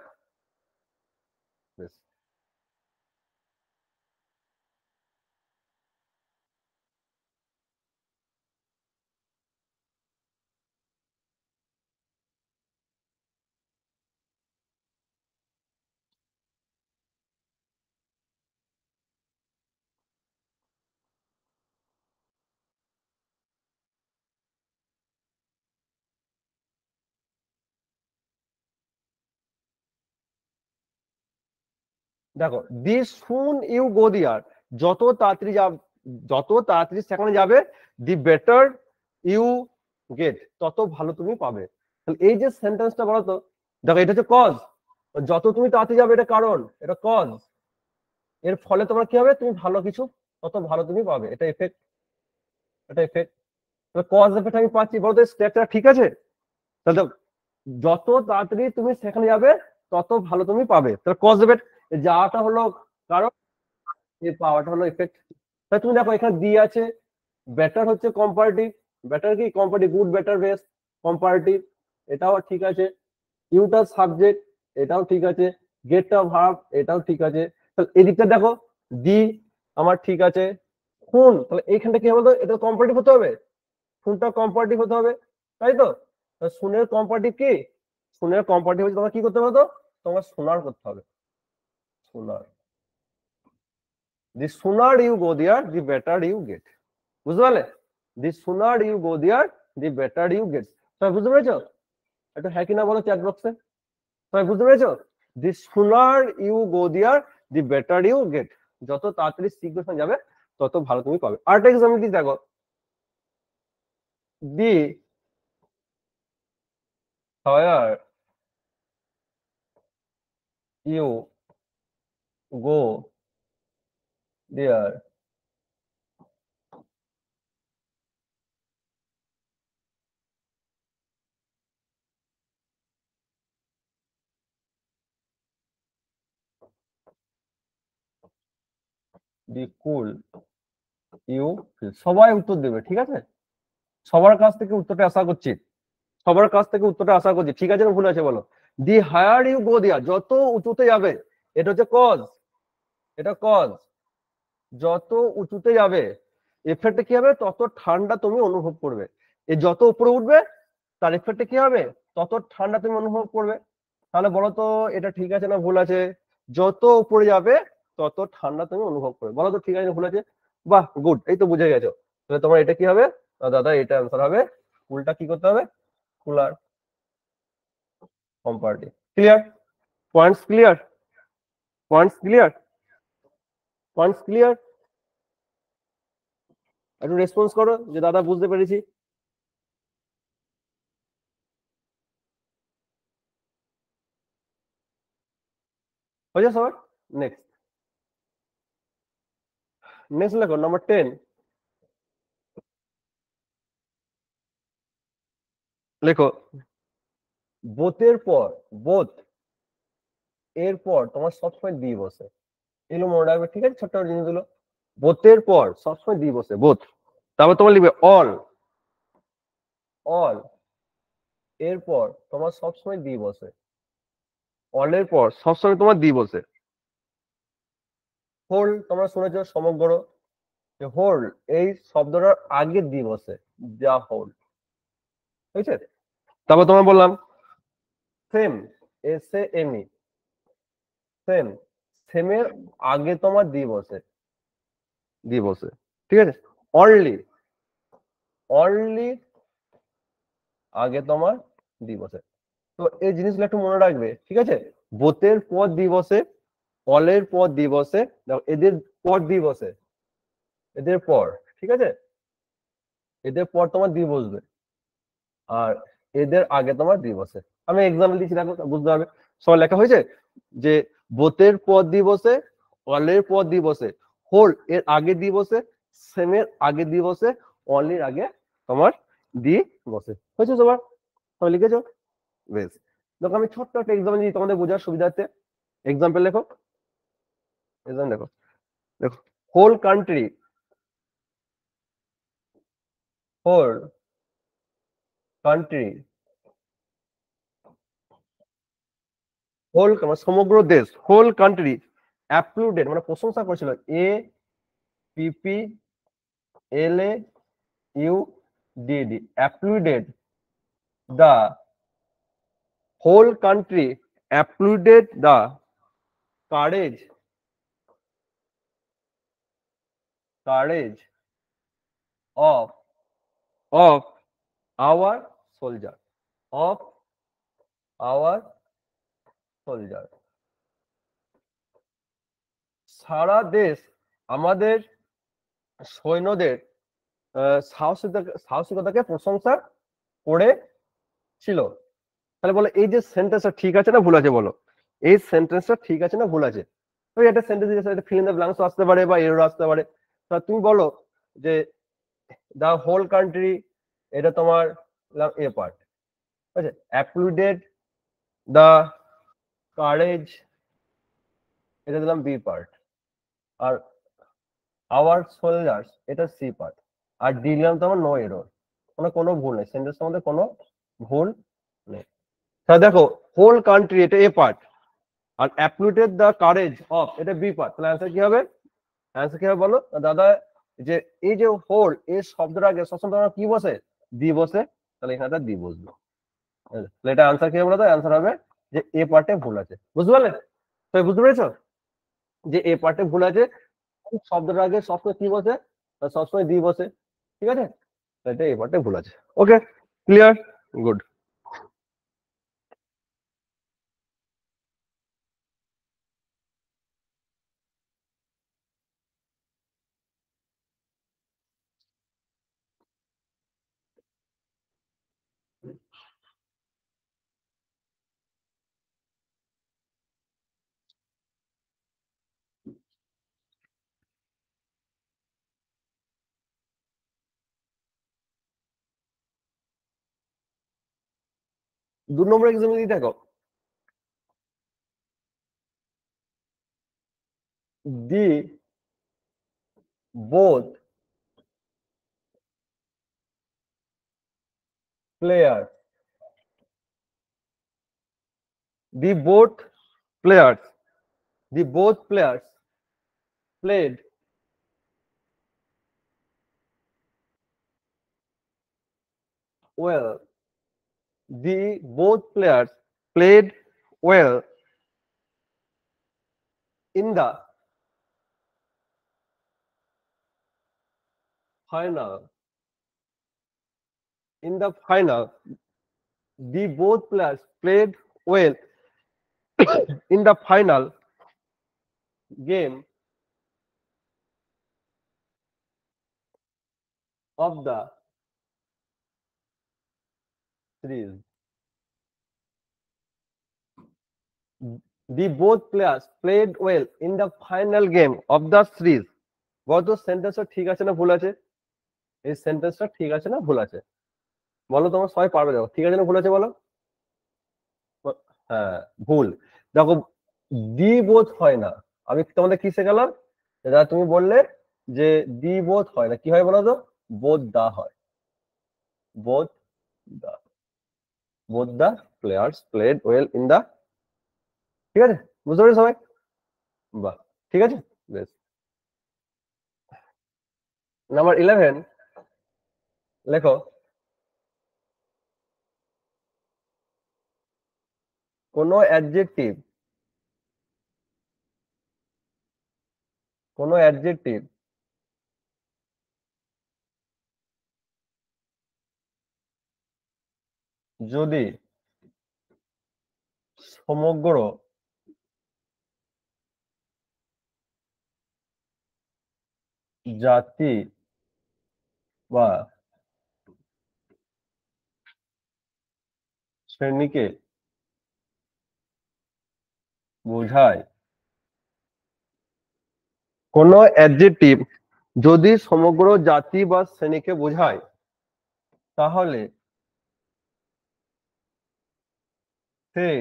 [SPEAKER 1] বেশ। দেখো দি সুন ইউ গো দিয়ার, যত তাড়াতাড়ি যত তাড়াতাড়ি সেখানে যাবে, দি বেটার ইউ গেট, তত ভালো তুমি পাবে। তাহলে এই যে সেন্টেন্সটা বলো তো, দেখো এটা হচ্ছে কজ, যত তুমি তাড়াতাড়ি যাবে এটা কারণ, এটা কজ, এর ফলে তোমার কি হবে, তুমি ভালো কিছু তত ভালো তুমি পাবে, এটা এফেক্ট, এটা এফেক্ট। কজ এফেক্ট আমি পাচ্ছি, বলো তো স্ট্রাকচার ঠিক আছে? তাহলে দেখো, যত তাড়াতাড়ি তুমি সেখানে যাবে তত ভালো তুমি পাবে, তাহলে কজ এফেক্ট, যাওয়াটা হলো কারণ, এই পাওয়াটা হলো এফেক্ট। তাহলে তুমি দেখো এখানে দিয়ে আছে, বেটার হচ্ছে কম্পারেটিভ, বেটার কি comparative, good better best comparative, এটাও ঠিক আছে। ইউটা সাবজেক্ট, এটাও ঠিক আছে। গেটটা ভার্ব, এটাও ঠিক আছে। তাহলে এদিকটা দেখো, দি আমার ঠিক আছে। কোন, তাহলে এইখানটা কি বলতো, এটা কম্পারেটিভ হতে হবে, কোনটা কম্পারেটিভ হতে হবে, তাই তো? শুনের কম্পারেটিভ কি, শুনের কম্পারেটিভ হচ্ছে তোমার কি করতে হবে, তো তোমার শোনার করতে হবে, sooner. The sooner you go there the better you get, বুঝতে পারলে? The sooner you go there the better you get, সবাই বুঝতে পেরেছো? একটু হ্যাঁ কিনা বলো চ্যাট বক্সে, সবাই বুঝতে পেরেছো? The sooner you go there the better you get, যত তাড়াতাড়ি সিচুয়েশন যাবে তত ভালো তুমি পাবে। আরেকটা এক্সাম্পল কি দেখো, the higher you go there, the cool you, সবাই উত্তর দেবে, ঠিক আছে? সবার কাছ থেকে উত্তরটা আশা করছি, সবার কাছ থেকে উত্তরটা আশা করছি, ঠিক আছে না ভুল আছে বলো? দি হায়ার ইউ গো দেয়ার, যত উঁচুতে যাবে, এটা হচ্ছে কজ, এটা কজ, যত উঁচুতে যাবে এফেক্টে কি হবে, তত ঠান্ডা তুমি অনুভব করবে। এই যত উপরে উঠবে তার এফেক্টে কি হবে, তত ঠান্ডা তুমি অনুভব করবে। তাহলে বলো তো এটা ঠিক আছে না ভুল আছে? যত উপরে যাবে তত ঠান্ডা তুমি অনুভব করবে, বলো তো ঠিক আছে না ভুল আছে? বাহ, গুড, এই তো বুঝে গেছো। তাহলে তোমার এটা কি হবে, দাদা এটা অ্যান্সার হবে, উল্টা কি করতে হবে, cooler comparative. Clear? Points clear? Points clear? Points clear? একটু রেসপন্স করো যে দাদা বুঝতে পেরেছি। হয়েছে সবার? নেক্সট, নেক্সট লেখো নাম্বার 10, লেখো বোথের পর, বোথ এরপর তোমার সবসময় দি বসে, এগুলো মনে রাখবে, ঠিক আছে? ছোট্ট জিনিসগুলো, বোথের পর সবসময় দি বসে, বোথ। তারপর তোমার লিখবে অল, অল এরপর তোমার সবসময় দি বসে, অলের পর সবসময় তোমার দি বসে। হোল তোমরা শুনেছো সমগ্র, যে হোল এই শব্দটার আগে দি বসে, যা হোল, ঠিক আছে? তারপর তোমার বললাম same, S A M E, same, সেমের আগে তোমার দি বসে, দি বসে, ঠিক আছে? অনলি, অনলি আগে তোমার দি বসে। তো এই জিনিসগুলো একটু মনে রাখবে, ঠিক আছে? বোতের পর দি বসে, অলের পর দি বসে, দেখো এদের পর দি বসে, এদের পর, ঠিক আছে? এদের পর তোমার দি বসবে, আর এদের আগে তোমার দি বসে। আমি এক্সাম্পল দিচ্ছি, দেখো বুঝতে হবে। সবার লেখা হয়েছে যে বোতের পর দি বসে, অলের পর দি বসে, হোল এর আগে দি বসে, সেমের আগে দি বসে, অনলির আগে তোমার দি বসে। হয়েছে সবার? সবাই লিখেছো? বেশ। দেখো আমি ছোট্ট একটা এক্সাম্পল দিই তোমাদের বোঝার সুবিধার্থে। এক্সাম্পল লেখো, এক্সাম্পল দেখো, দেখো whole country, whole country, whole সমগ্র দেশ, হোল কান্ট্রি অ্যাপ্লুডেড মানে প্রশংসা করেছিল, A P P L A U D D, applauded the whole country applauded the courage of of our soldier, of our soldier। সারা দেশ আমাদের সৈন্যদের সাহসিকতাকে প্রশংসা করেছিল। তাহলে বলো এই যে সেন্টেন্সটা ঠিক আছে না ভুল আছে, বলো এই সেন্টেন্সটা ঠিক আছে না ভুল আছে। তো একটা সেন্টেন্স দিয়েছে, এটা ফিল ইন দ্য ব্ল্যাঙ্কস আসতে পারে বা এরর আসতে পারে। তা তুমি বলো যে দ্য হোল কান্ট্রি, এটা তোমার এ পার্ট, ঠিক আছে। অ্যাপ্লুডেড দ্য কারেজ, এটা দিলাম বি পার্ট। আর আওয়ার সোলজার্স, এটা সি পার্ট। আর ডি দিলাম তোমার নো এরর, মানে কোনো ভুল নেই, সেন্টেন্সের মধ্যে কোনো ভুল নেই। তাহলে দেখো হোল কান্ট্রি এটা এ পার্ট, আর অ্যাপ্লুডেড দ্য কারেজ অফ এটা বি পার্ট। তাহলে অ্যান্সার কি হবে? অ্যান্সার কি হবে বলো দাদা? যে এই যে হোল এই শব্দের আগে সবসময় তোমার কি বসে? দি বসে। তাহলে এখানে দি বসবে। তাহলে এটা অ্যান্সার কি হবে বলো তো? অ্যান্সার হবে যে এ পার্টে ভুল আছে। বুঝতে পারলে? তো বুঝতে পেরেছো যে এ পার্টে ভুল আছে, শব্দের আগে সবসময় কি বসে? সবসময় দি বসে, ঠিক আছে। এটা এ পার্টে ভুল আছে। Okay, clear, good. 2 নম্বর এক্সাম্পল দিয়ে দেখো, the both player, the both players, the both players played well, the both players played well in the final, in the final, the both players played well in the final game of the series, the both players played well in the final game of the series। বলো তো সেন্টেন্সটা ঠিক আছে না ভুল আছে? এই সেন্টেন্সটা ঠিক আছে না ভুল আছে বলো? তোমার সবাই পারবে, দেখো ঠিক আছে না ভুল আছে বলো। হ্যাঁ, ভুল। দেখো দি বোধ হয় না, আমি তোমাদের কি শেখালাম? দাদা তুমি বললে যে দি বোধ হয় না, কি হয় বলো তো? বোধ দা হয়, both the, both the players played well in the, ঠিক আছে? বুঝতে পারছো সবাই? বাহ, ঠিক আছে, বেশ। নাম্বার 11 লেখো, কোনো অ্যাডজেক্টিভ, কোনো অ্যাডজেক্টিভ যদি সমগ্র জাতি বা শ্রেণীকে বোঝায়, কোনো অ্যাডজেক্টিভ যদি সমগ্র জাতি বা শ্রেণীকে বোঝায়, তাহলে সেই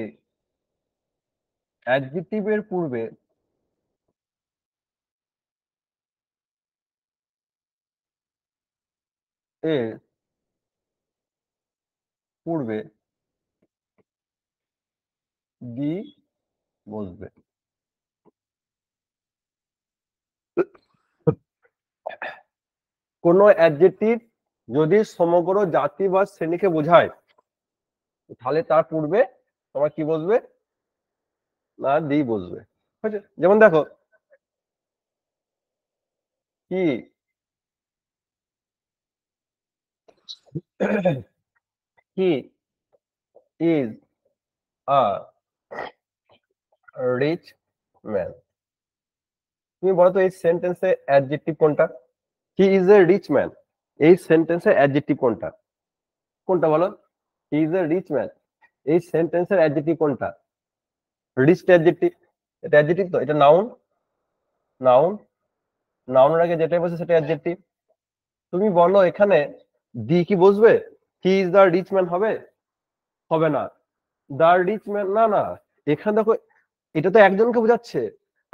[SPEAKER 1] অ্যাডজেক্টিভের পূর্বে এর পূর্বে দি বসবে। কোন অ্যাডজেক্টিভ যদি সমগ্র জাতি বা শ্রেণীকে বোঝায় তাহলে তার পূর্বে তোমার কি বসবে না দি বসবে। যেমন দেখো কি he is a rich man। তুমি বলো তো এই সেন্টেন্সে অ্যাডজেক্টিভ কোনটা? He is a rich man, এই সেন্টেন্সের অ্যাডজেক্টিভ কোনটা? কোনটা বলো? He is a rich man, এই সেন্টেন্সের অ্যাডজেক্টিভ কোনটা? রিচ অ্যাডজেক্টিভ, এটা অ্যাডজেক্টিভ তো, এটা নাউন। নাউন, নাউনের আগে যেটাই বসে সেটা অ্যাডজেক্টিভ। তুমি বলো এখানে দি কি বসবে? He is the rich man হবে? হবে না। দ্য রিচ ম্যান, না না, এখানে দেখো এটা তো একজনকে বোঝাচ্ছে।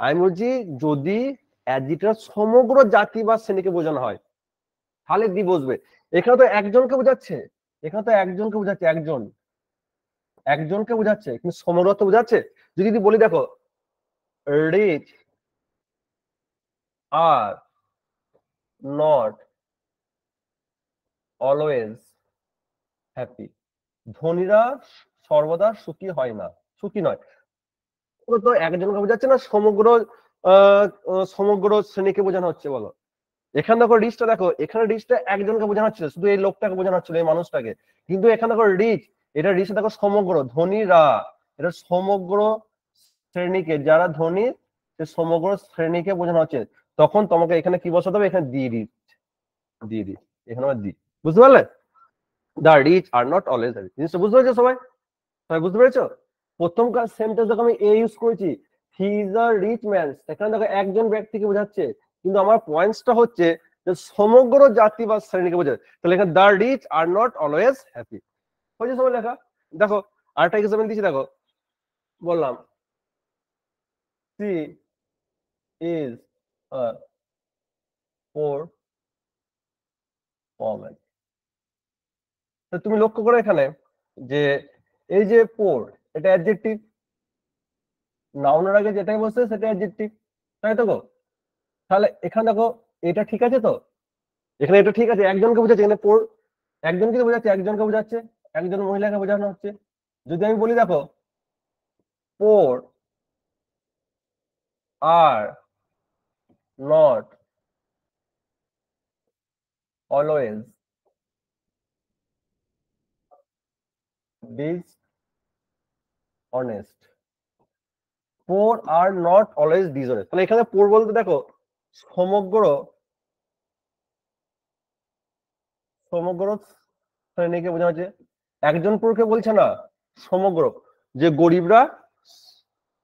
[SPEAKER 1] আমি বলছি যদি অ্যাডজেক্টিভ সমগ্র জাতি বা শ্রেণীকে বোঝানো হয় তাহলে দি বসবে। এখানে তো একজনকে বোঝাচ্ছে, এখানে তো একজনকে বোঝাচ্ছে, একজন, একজনকে বোঝাচ্ছে, কিন্তু সমগ্র তো বোঝাচ্ছে। যদি বলি দেখো rich are not always happy, ধনীরা সর্বদা সুখী হয় না, সুখী নয়। তো একজনকে বোঝাচ্ছে না সমগ্র সমগ্র শ্রেণীকে বোঝানো হচ্ছে বলো? এখানে দেখো রিচটা, দেখো এখানে রিচটা একজনকে বোঝানো হচ্ছে, শুধু এই লোকটাকে বোঝানো হচ্ছিল, এই মানুষটাকে। কিন্তু এখানে দেখো রিচ, এটা রিচ দেখো সমগ্র, ধনীরা, এটা সমগ্র শ্রেণীকে, যারা ধনী সে সমগ্র শ্রেণীকে বোঝানো হচ্ছে। তখন তোমাকে এখানে কি বসাতে হবে? এখানে দি রিচ, দি রিচ, এখানে আবার দি। বুঝতে পারলে? The rich are not always happy, জিনিসটা বুঝতে পেরেছো সবাই? সবাই বুঝতে পেরেছো? প্রথম কাজ সেন্টেন্স দেখো আমি এ ইউজ করেছি, he is a rich man, সেখানে দেখো একজন ব্যক্তিকে বোঝাচ্ছে, কিন্তু আমার পয়েন্টসটা হচ্ছে যে সমগ্র জাতি বা শ্রেণীকে বোঝায়। তাহলে এখানে the rich are not always happy হয়েছে সবাই লেখা। দেখো আরেকটা এক্সাম্পল দিচ্ছি, দেখো বললাম she is a poor woman. তুমি লক্ষ্য করো এখানে যে এই যে পোর, এটা অ্যাডজেক্টিভ, নাউনের আগে যেটাই বসছে সেটা অ্যাডজেক্টিভ, তাই তো গো? তাহলে এখানে দেখো এটা ঠিক আছে তো, এখানে এটা ঠিক আছে, একজনকে বোঝাচ্ছে, এখানে পোর একজনকে বোঝাচ্ছে, একজনকে বোঝাচ্ছে, একজন মহিলাকে বোঝানো হচ্ছে। যদি আমি বলি দেখো poor are not always dishonest, poor are not always dishonest, তাহলে এখানে পোর বলতে দেখো সমগ্র, সমগ্র শ্রেণীকে বোঝানো হচ্ছে, একজন পোরকে বলছে না, সমগ্র, যে গরিবরা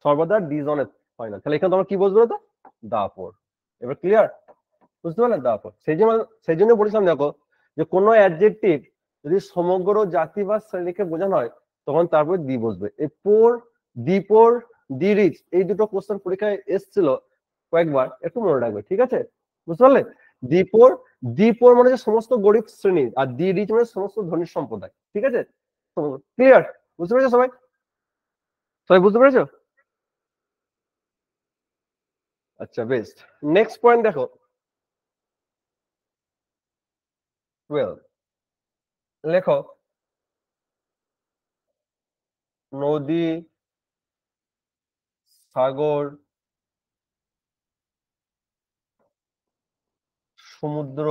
[SPEAKER 1] সর্বদা ডিসঅনেস্ট হয় না। তাহলে এখানে তোমরা কি বলছো তো? দা পোর। এবার ক্লিয়ার? বুঝতে পারলেন? দা পোর, সেই জন্য বলেছিলাম দেখো যে কোনো অ্যাডজেক্টিভ যদি সমগ্র জাতি বা শ্রেণীকে বোঝানো হয় তখন তারপর দি বসবে। এই পোর, দি পোর, দি রিচ, এই দুটো কোশ্চেন পরীক্ষায় এসেছিল কয়েকবার, একটু মনে রাখবে, ঠিক আছে? বুঝতে পারলে? দি পোর, দি পোর মানে হচ্ছে সমস্ত গরিব শ্রেণী, আর দি রিচ মানে সমস্ত ধনী সম্প্রদায়, ঠিক আছে? ক্লিয়ার? বুঝতে পেরেছো সবাই? সবাই বুঝতে পেরেছো? আচ্ছা বেস্ট। নেক্সট পয়েন্ট দেখো 12, লেখো নদী, সাগর, সমুদ্র,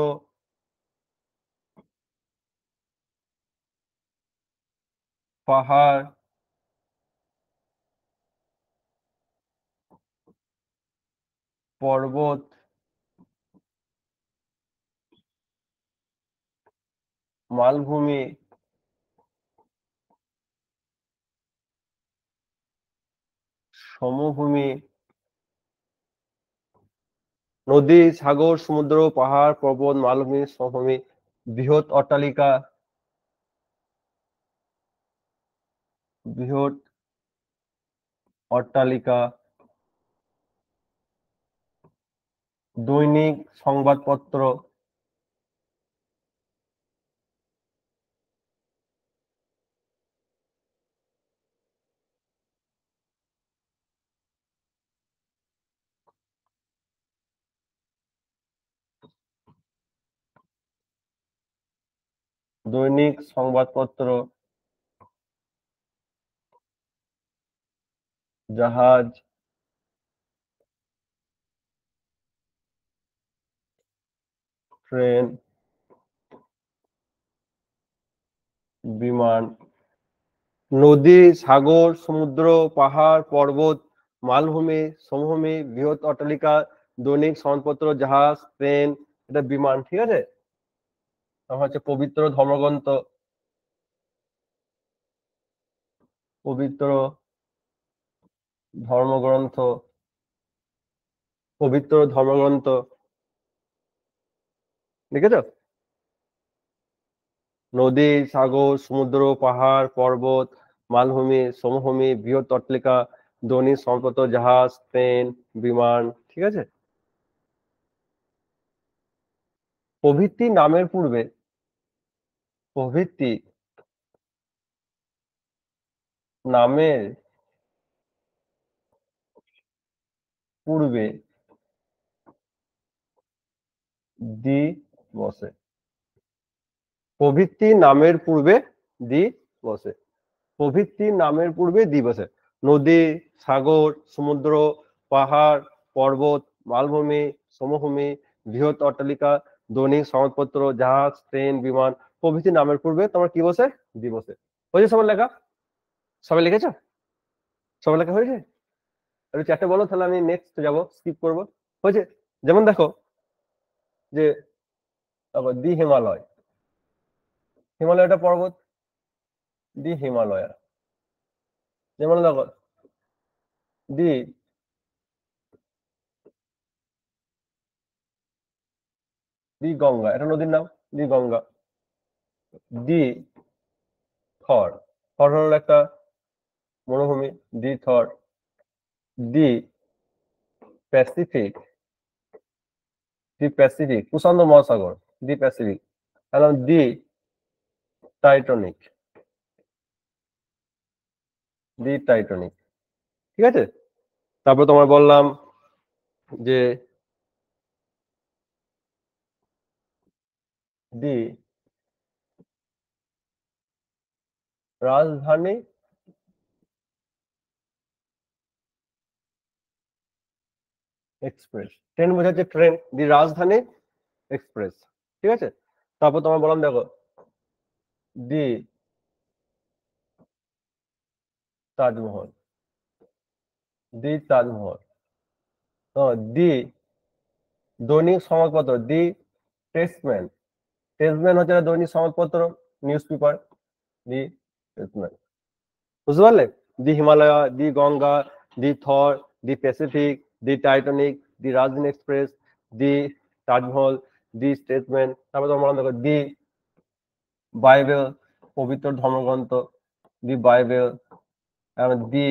[SPEAKER 1] পাহাড়, পর্বত, মালভূমি, সমভূমি, নদী, সাগর, সমুদ্র, পাহাড়, পর্বত, মালভূমি, সমভূমি, বৃহৎ অট্টালিকা, বৃহৎ অট্টালিকা, দৈনিক সংবাদপত্র, দৈনিক সংবাদপত্র, জাহাজ, ট্রেন, বিমান, নদী, সাগর, সমুদ্র, পাহাড়, পর্বত, মালভূমি, সমভূমি, বৃহৎ অট্টালিকা, দৈনিক সংবাদপত্র, জাহাজ, ট্রেন, এটা বিমান, ঠিক আছে। তারপর হচ্ছে পবিত্র ধর্মগ্রন্থ, পবিত্র ধর্মগ্রন্থ, পবিত্র ধর্মগ্রন্থ, দেখেছ? নদী, সাগর, সমুদ্র, পাহাড়, পর্বত, মালভূমি, সমভূমি, বৃহৎ অট্টালিকা, দৈনিক সংবাদপত্র, জাহাজ, ট্রেন, বিমান, ঠিক আছে। প্রভৃতি নামের পূর্বে, প্রভৃতি নামের পূর্বে দি বসে, প্রভৃতি নামের পূর্বে দি বসে, প্রভৃতি নামের পূর্বে দি বসে। নদী, সাগর, সমুদ্র, পাহাড়, পর্বত, মালভূমি, সমভূমি, বৃহৎ অট্টালিকা, দৈনিক সংবাদপত্র, জাহাজ, ট্রেন, বিমান, প্রভৃতি নামের পূর্বে তোমার কি বসে? দি বসে। হয়েছে সবার লেখা? সবাই লিখেছ? সবার লেখা হয়েছে? একটু চারটে বলো, তাহলে আমি নেক্সট যাব, স্কিপ করবো। হয়েছে? যেমন দেখো যে আবার দি হিমালয়, হিমালয় একটা পর্বত, দি হিমালয়া। যেমন দেখো দি দি গঙ্গা, এটা নদীর নাম, দি গঙ্গা। দি থর, থর হলো একটা মরুভূমি, দি থর। দি প্যাসিফিক, দি প্যাসিফিক, প্রশান্ত মহাসাগর, দি প্যাসিফিক। এবং দি টাইটানিক, দি টাইটানিক, ঠিক আছে। তারপর তোমার বললাম যে দি রাজধানী এক্সপ্রেস, ট্রেন বোঝাচ্ছে ট্রেন, দি রাজধানী এক্সপ্রেস, ঠিক আছে। তারপর তোমার বললাম দেখো দি তাজমহল, দি তাজমহল। দি দৈনিক সংবাদপত্র, দি টেস্টম্যান, টেস্টম্যান হচ্ছে দৈনিক সংবাদপত্র, নিউজ পেপার, দি টেস্টম্যান, বুঝতে পারলে? দি হিমালয়, দি গঙ্গা, দি থর, দি প্যাসিফিক, দি টাইটানিক, দি রাজধানী এক্সপ্রেস, দি তাজমহল, দি স্টেটসম্যান। তারপর তোমার দেখো দি বাইবেল, পবিত্র ধর্মগ্রন্থ, দি বাইবেল, দি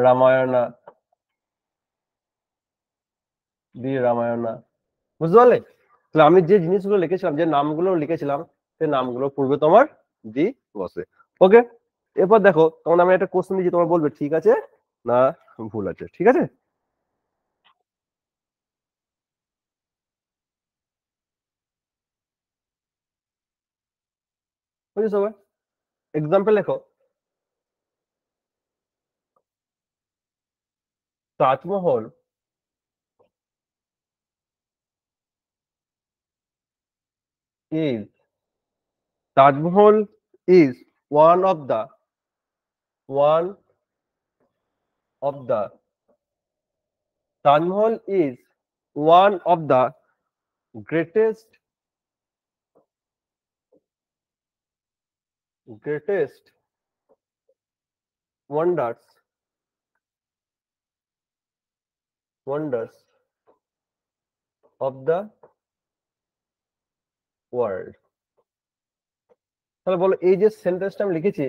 [SPEAKER 1] রামায়ণা, দি রামায়ণা, বুঝতে পারলে? তাহলে আমি যে জিনিসগুলো লিখেছিলাম, যে নামগুলো লিখেছিলাম, সেই নামগুলো পূর্বে তোমার দি বসে। ওকে, এরপর দেখো তখন আমি একটা কোশ্চেন দিচ্ছি, তোমার বলবে ঠিক আছে না ভুল আছে, ঠিক আছে। বুঝছো সবাই? এক্সাম্পল লেখো, Taj Mahal is Tajmahal is one of the Taj Mahal is one of the greatest wonders of the world। তাহলে বলো এই যে সেন্টেন্সটা আমি লিখেছি,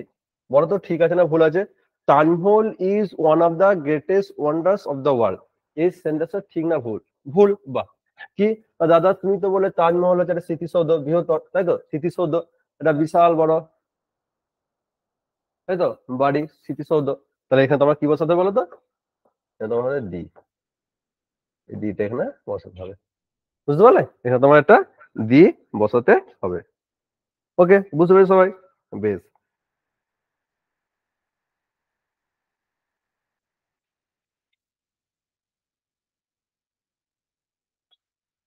[SPEAKER 1] বলো তো ঠিক আছে না ভুল আছে? Taj Mahal is one of the greatest wonders of the world, এই সেন্টেন্সটা ঠিক না ভুল? ভুল। বাহ, কি দাদা তুমি তো বলে তাজমহল হচ্ছে একটা স্মৃতিসৌধ, বৃহত্তর, তাই তো? স্মৃতিসৌধ, এটা বিশাল বড়, তাই তো, বাড়ি, স্মৃতিসৌধ। তাহলে এখানে তোমার কি বসাতে বলো তো? তোমার ডি, এই ডিটা এখানে বসাতে হবে, বুঝতে পারলে? এখানে তোমার একটা দি বসাতে হবে। ওকে, বুঝতে পেরেছো সবাই? বেশ।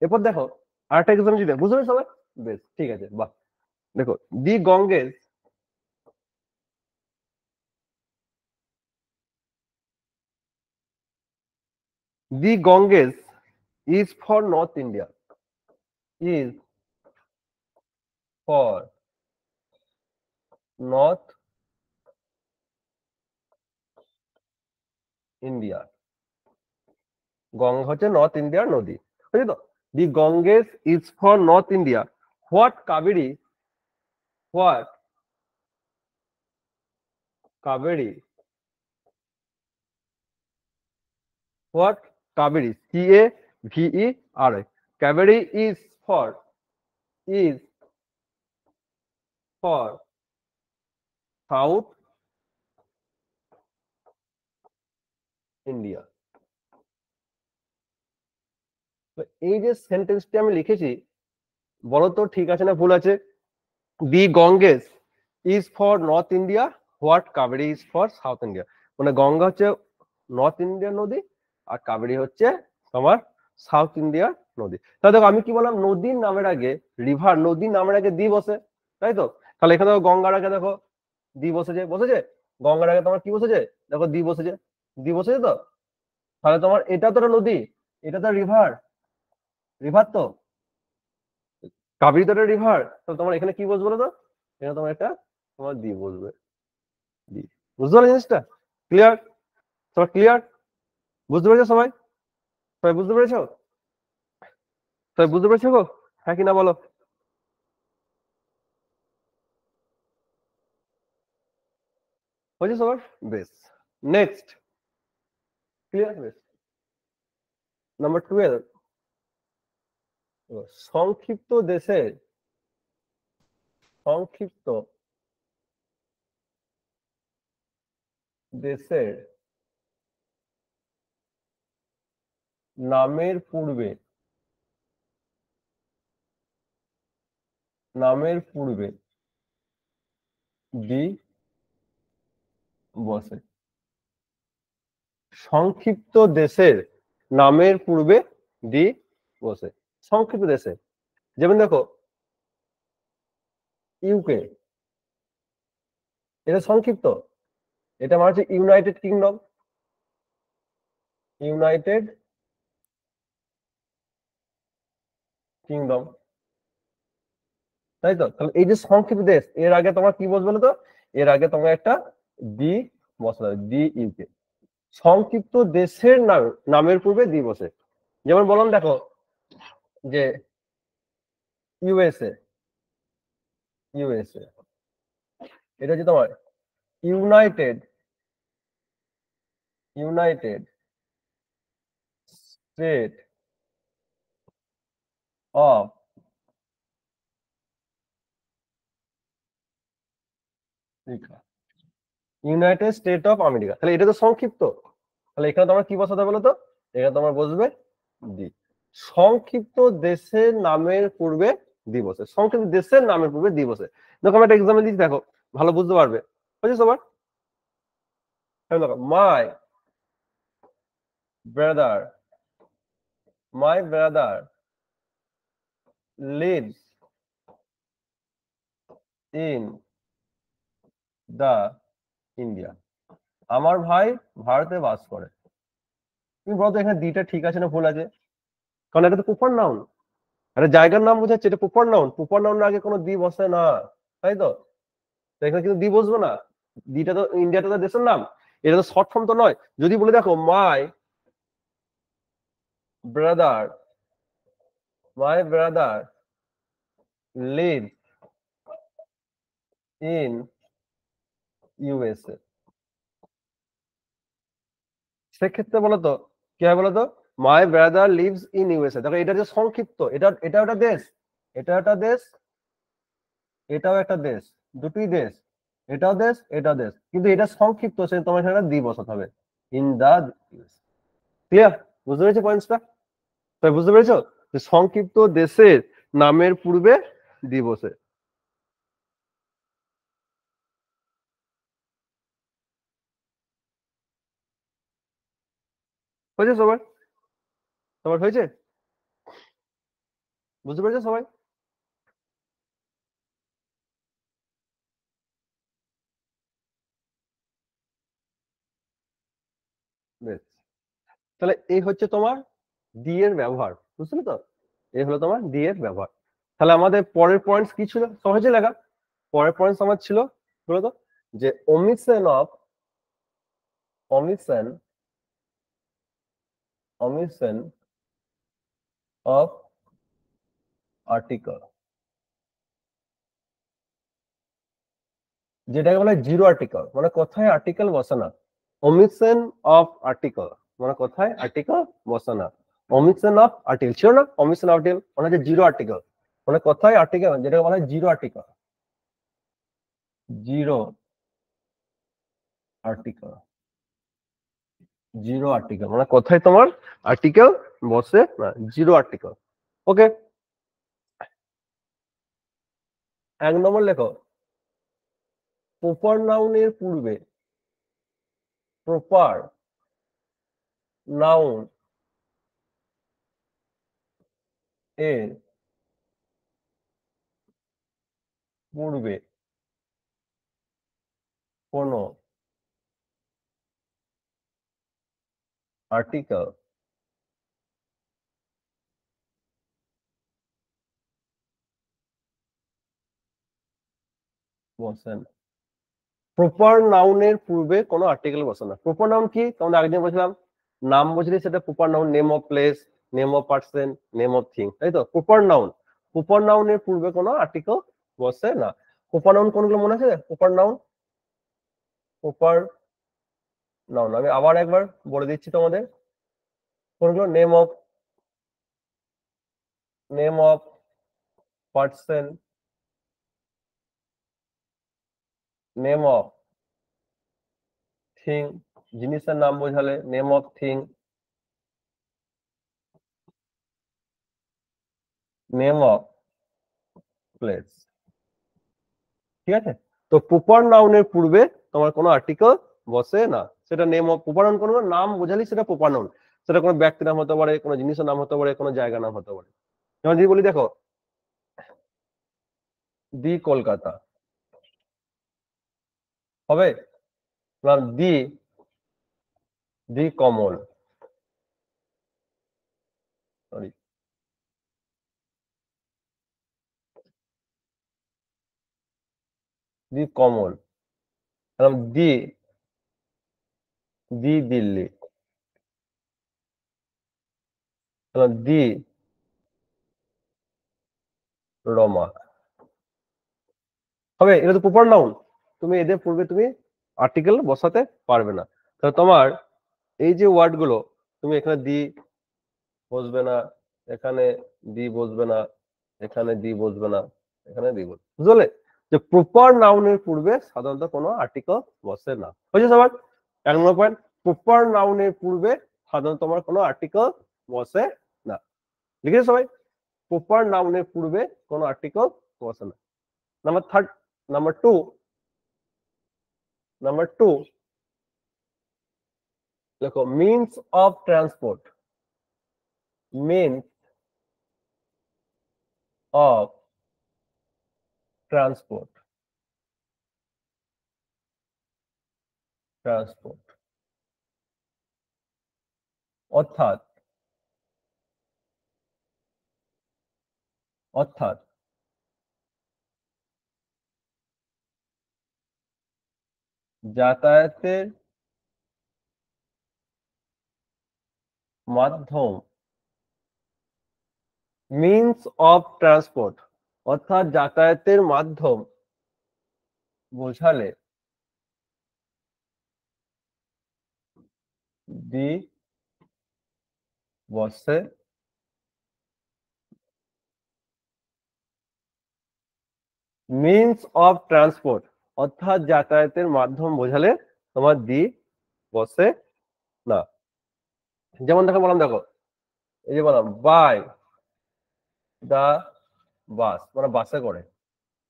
[SPEAKER 1] এরপর দেখো আরেকটা এক্সাম যদি বুঝতে পেরেছো সবাই? বেশ, ঠিক আছে, বাহ। দেখো, দি গঙ্গেস is for North India, is for North India। Ganga হচ্ছে নর্থ ইন্ডিয়ার নদী, বুঝলি তো? The Ganges is for North India, what Kaveri, what Kaveri, what Kaveri, CAVERI, Kaveri is for South India. এই যে সেন্টেন্সটি আমি লিখেছি, বলো তো ঠিক আছে না ভুল আছে? The Ganges is for North India, what Kaveri is for South India. মানে গঙ্গা হচ্ছে নর্থ ইন্ডিয়ার নদী, আর কাবেরি হচ্ছে তোমার সাউথ ইন্ডিয়ার নদী। তাহলে দেখো আমি কি বললাম, নদীর নামের আগে রিভার, নদীর নামের আগে দি বসে, তাই তো? তাহলে এখানে দেখো গঙ্গার আগে দেখো দি বসেছে, বসেছে। গঙ্গার আগে তোমার কি বসেছে, দেখো দি বসেছে, দি বসেছে তো। তাহলে তোমার এটা তো একটা নদী, এটা তো রিভার, রিভার তো, কাবেরি তো একটা রিভার। তো তোমার এখানে কি বসবে বলো তো? এখানে তোমার একটা তোমার দি বসবে, দি। বুঝতে পারলে জিনিসটা? ক্লিয়ার? সবাই ক্লিয়ার? বুঝতে পেরেছো সবাই? সবাই বুঝতে পেরেছো? সবাই বুঝতে পেরেছো গো? হ্যাঁ কি না বলো? হয়েছে সবার? বেশ। Next, clear? বেশ। নাম্বার 12, সংক্ষিপ্ত দেশের, সংক্ষিপ্ত দেশের নামের পূর্বে, নামের পূর্বে দি বসে। সংক্ষিপ্ত দেশের নামের পূর্বে দি বসে। সংক্ষিপ্ত দেশে, যেমন দেখো ইউকে, এটা সংক্ষিপ্ত, এটা মানে হচ্ছে ইউনাইটেড কিংডম, ইউনাইটেড কিংডম, তাই তো? তাহলে এই যে সংক্ষিপ্ত দেশ, এর আগে তোমার কি বসবে বলো তো? এর আগে তোমার একটা দি বসে যাবে, দি ইউকে। সংক্ষিপ্ত দেশের নাম, নামের পূর্বে দি বসে। যেমন বললাম দেখো যে ইউএসএ, ইউএসএ এটা হচ্ছে তোমার United, United state of America, United state of America. তাহলে এটা তো সংক্ষিপ্ত, তাহলে এখানে তোমার কি বসাতে বলো তো? এখানে তোমার বসবে দি। সংক্ষিপ্ত দেশের নামের পূর্বে দি বসে, সংক্ষিপ্ত দেশের নামের পূর্বে দি বসে। দেখো আমি একটা এক্সাম্পল দিচ্ছি, দেখো ভালো বুঝতে পারবে। বুঝেছো সবার? দেখো my brother, my brother lives in the India, আমার ভাই ভারতে বাস করে। তুমি বলতো এখানে দিটা ঠিক আছে না ভুল আছে? কারণ এটা তো প্রপার নাউন, একটা জায়গার নাম বোঝাচ্ছে, এটা প্রপার নাউন, প্রপার নাউনের আগে কোনো দি বসে না, তাই তো? তো এখানে কিন্তু দি বসবে না, দিটা তো ইন্ডিয়াটা তো দেশের নাম, এটা তো শর্ট ফর্ম তো নয়। যদি বলে দেখো my brother, my brother live in USA, সেক্ষেত্রে বলতো কি হয় বলতো? মাই ব্রাদার লিভস ইন ইউএসএ। দেখো এটা যে সংক্ষিপ্ত, এটা এটা একটা দেশ, এটা একটা দেশ, এটাও একটা দেশ, দুটোই দেশ, এটাও দেশ, এটাও দেশ, কিন্তু এটা সংক্ষিপ্ত, সে তোমার এখানে দি বসাতে হবে, ইন দা। ক্লিয়ার? বুঝতে পেরেছো পয়েন্টসটা? তাই বুঝতে পেরেছো যে সংক্ষিপ্ত দেশের নামের পূর্বে দি বসে। হয়েছে সবার? সবার হয়েছে? বুঝতে পেরেছো সবাই? বেশ, তাহলে এই হচ্ছে তোমার দি এর ব্যবহার, বুঝলে তো? এই হলো তোমার দি এর ব্যবহার। তাহলে আমাদের পরের পয়েন্টস কি ছিল? সহজে লেখা। পরের পয়েন্টস আমার ছিল বলো তো, যে omission of article, যেটাকে বলে জিরো আর্টিকেল, মানে কোথায় আর্টিকেল বসে না। omission of article মানে কোথায় আর্টিকেল বসে না। omission of article ছিল না, omission of article মানে হচ্ছে জিরো আর্টিকেল, মানে কোথায় আর্টিকেল, যেটাকে বলা হয় zero article. Zero article, zero article মানে কোথায় তোমার আর্টিকেল বসে না, জিরো আর্টিকেল। ওকে, 1 নম্বর লেখো, প্রপার নাউনের পূর্বে, প্রপার নাউন এর পূর্বে কোনো আর্টিকেল বসে না। প্রপার নাউনের পূর্বে কোনো আর্টিকেল বসে না। প্রপার নাউন কি? তোমাদের আগের দিন বলছিলাম, নাম বুঝলে সেটা proper noun, name of place, name of person, name of thing, তাই তো? প্রপার নাউন, প্রপার নাউনের পূর্বে কোনো আর্টিকেল বসে না। প্রপার নাউন কোনগুলো মনে আছে? প্রপার নাউন, প্রপার নাউন আমি আবার একবার বলে দিচ্ছি তোমাদের কোনগুলো। Name of person, name of thing, জিনিসের নাম বোঝালে name of thing, name of place. ঠিক আছে? তো প্রপার নাউনের পূর্বে তোমার কোনো আর্টিকেল বসে না, সেটা নেম অফ। প্রপার নাউন কোনো নাম বোঝালি সেটা প্রপার নাউন, সেটা কোনো ব্যক্তির নাম হতে পারে, কোনো জিনিসের নাম হতে পারে, কোনো জায়গার নাম হতে পারে। যেমন যদি বলি দেখো, দি কলকাতা হবে, দি দি কমল, সরি, দি কমল, দি দি দিল্লি, দি রমা হবে। এটা তো প্রপার নাউন, তুমি এদের পূর্বে তুমি আর্টিকেল বসাতে পারবে না। তাহলে তোমার এই যে ওয়ার্ড গুলো, তুমি এখানে দি বসবে না, এখানে দি বসবে না, এখানে দি বসবে না, এখানে দি বসবে, বুঝলে? যে প্রপার নাউনের পূর্বে সাধারণত কোনো আর্টিকেল বসে না। হয়েছে সবার? 1 নম্বর পয়েন্ট, প্রপার নাউনের পূর্বে সাধারণত তোমার কোনো আর্টিকেল বসে না। লিখেছো সবাই? প্রপার নাউনের পূর্বে কোনো আর্টিকেল বসে না। নাম্বার টু দেখো, means of transport, means of transport, transport অর্থাৎ অর্থাৎ যাতায়াতের মাধ্যম, মিনস অফ ট্রান্সপোর্ট অর্থাৎ যাতায়াতের মাধ্যম বোঝালে দি বসে, মিনস অফ ট্রান্সপোর্ট অর্থাৎ যাতায়াতের মাধ্যম বোঝালে তোমার দি বসে না। যেমন দেখো, বললাম দেখো, এই যে বললাম বাই দা বাস, মানে বাসে করে,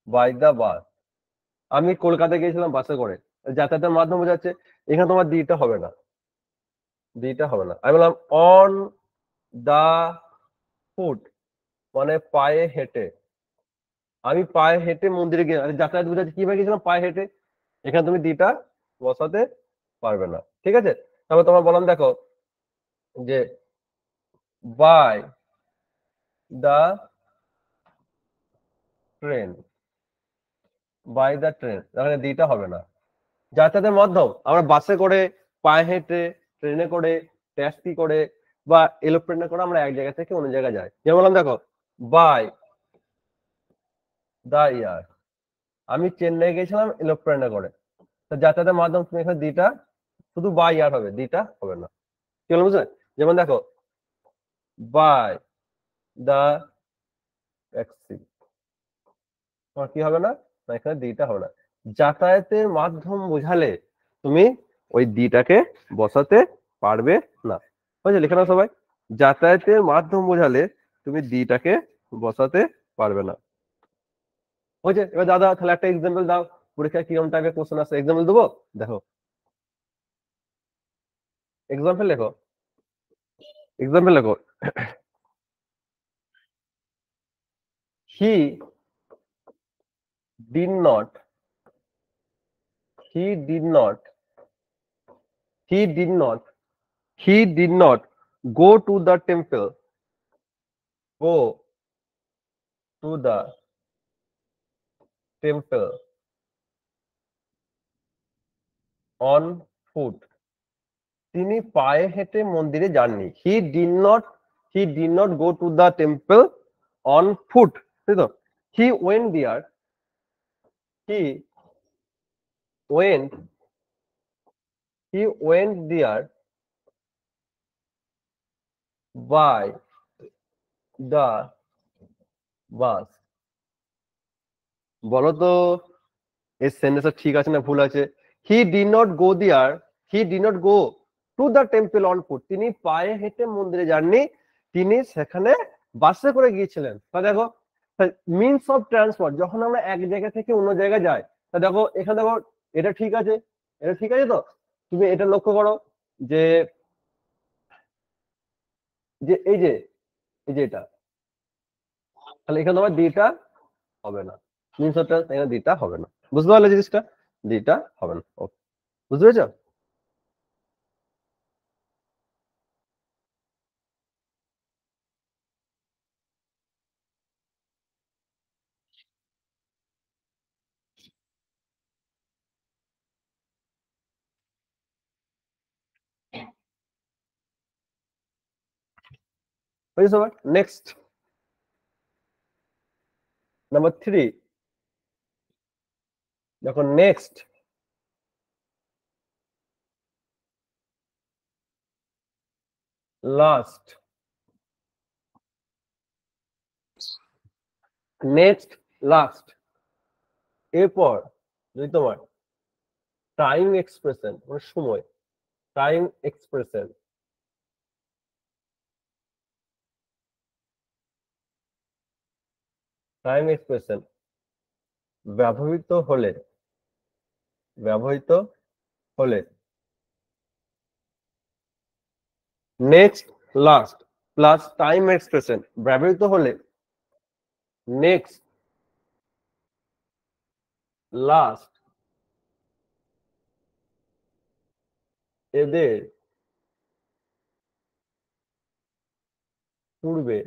[SPEAKER 1] বাই দা বাস, আমি কলকাতা গিয়েছিলাম বাসে করে, যাতায়াতের মাধ্যম বোঝাচ্ছে, এখানে তোমার দিটা হবে না, দিটা হবে না। আমি বললাম অন দা ফুট, মানে পায়ে হেঁটে। আমি পায়ে হেঁটে মন্দিরে গিয়ে যাতায়াত বোঝাচ্ছি কিভাবে গেছিলাম, পায়ে হেঁটে। এখানে তুমি দিটা বসাতে পারবে না, ঠিক আছে। তারপর তোমার বললাম দেখো যে by the train, by the train, এখানে দিটা হবে না। যাতায়াতের মাধ্যম আমরা বাসে করে, পায়ে হেঁটে, ট্রেনে করে, ট্যাক্সি করে বা এরোপ্লেনে করে আমরা এক জায়গা থেকে অন্য জায়গায় যাই। যেমন বললাম দেখো বাই দা ইয়ার, আমি চেন্নাই গেছিলাম এরোপ্লেনে করে। তো যাতায়াতের মাধ্যম তুমি এখানে দিটা শুধু বাই ইয়ার হবে, দিটা হবে না। কি বলবো বুঝলে? যেমন দেখো বাই দা ট্যাক্সি, তোমার কি হবে না, না এখানে দিটা হবে না। যাতায়াতের মাধ্যম বোঝালে তুমি ওই দিটাকে বসাতে পারবে না। বুঝলে লিখে নাও সবাই, যাতায়াতের মাধ্যম বোঝালে তুমি দিটাকে বসাতে পারবে না। বুঝছে? এবার দাদা তাহলে একটা এক্সাম্পল দাও, পরীক্ষায় কিরকম টাইপের কোশ্চেন আছে, এক্সাম্পল দেবো। দেখো এক্সাম্পল লেখো, এক্সাম্পল লেখো। he did not he did not he did not he did not go to the temple, go to the temple on foot, তিনি পায়ে হেঁটে মন্দিরে যাননি। he did not go to the temple on foot, তাই তো। he went there, he went he went there by the bus। বলো তো এই সেন্টেন্সটা ঠিক আছে না ভুল আছে? He did not go there, he did not go to the temple on foot, তিনি পায়ে হেঁটে মন্দিরে যাননি, তিনি সেখানে বাসে করে গিয়েছিলেন। তা দেখো মিনস অফ ট্রান্সপোর্ট, যখন আমরা এক জায়গা থেকে অন্য জায়গায় যাই, তা দেখো এখানে দেখো এটা ঠিক আছে, এটা ঠিক আছে তো। তুমি এটা লক্ষ্য করো যে যে এই যে এই যে এটা, তাহলে এখানে তোমার দিটা হবে না, মিনস অফ ট্রান্স এখানে দিটা হবে না। বুঝতে পারলে জিনিসটা? দিটা হবে না। ওকে, বুঝতে পেরেছো? বুঝেছো সবাই? নেক্সট নাম্বার 3, দেখো নেক্সট লাস্ট, নেক্সট লাস্ট, এরপর যদি তোমার টাইম এক্সপ্রেশন মানে সময়, টাইম এক্সপ্রেশন, টাইম এক্সপ্রেশন ব্যবহৃত হলে, ব্যবহৃত হলে next last plus time expression ব্যবহৃত হলে নেক্সট লাস্ট এদের পূর্বে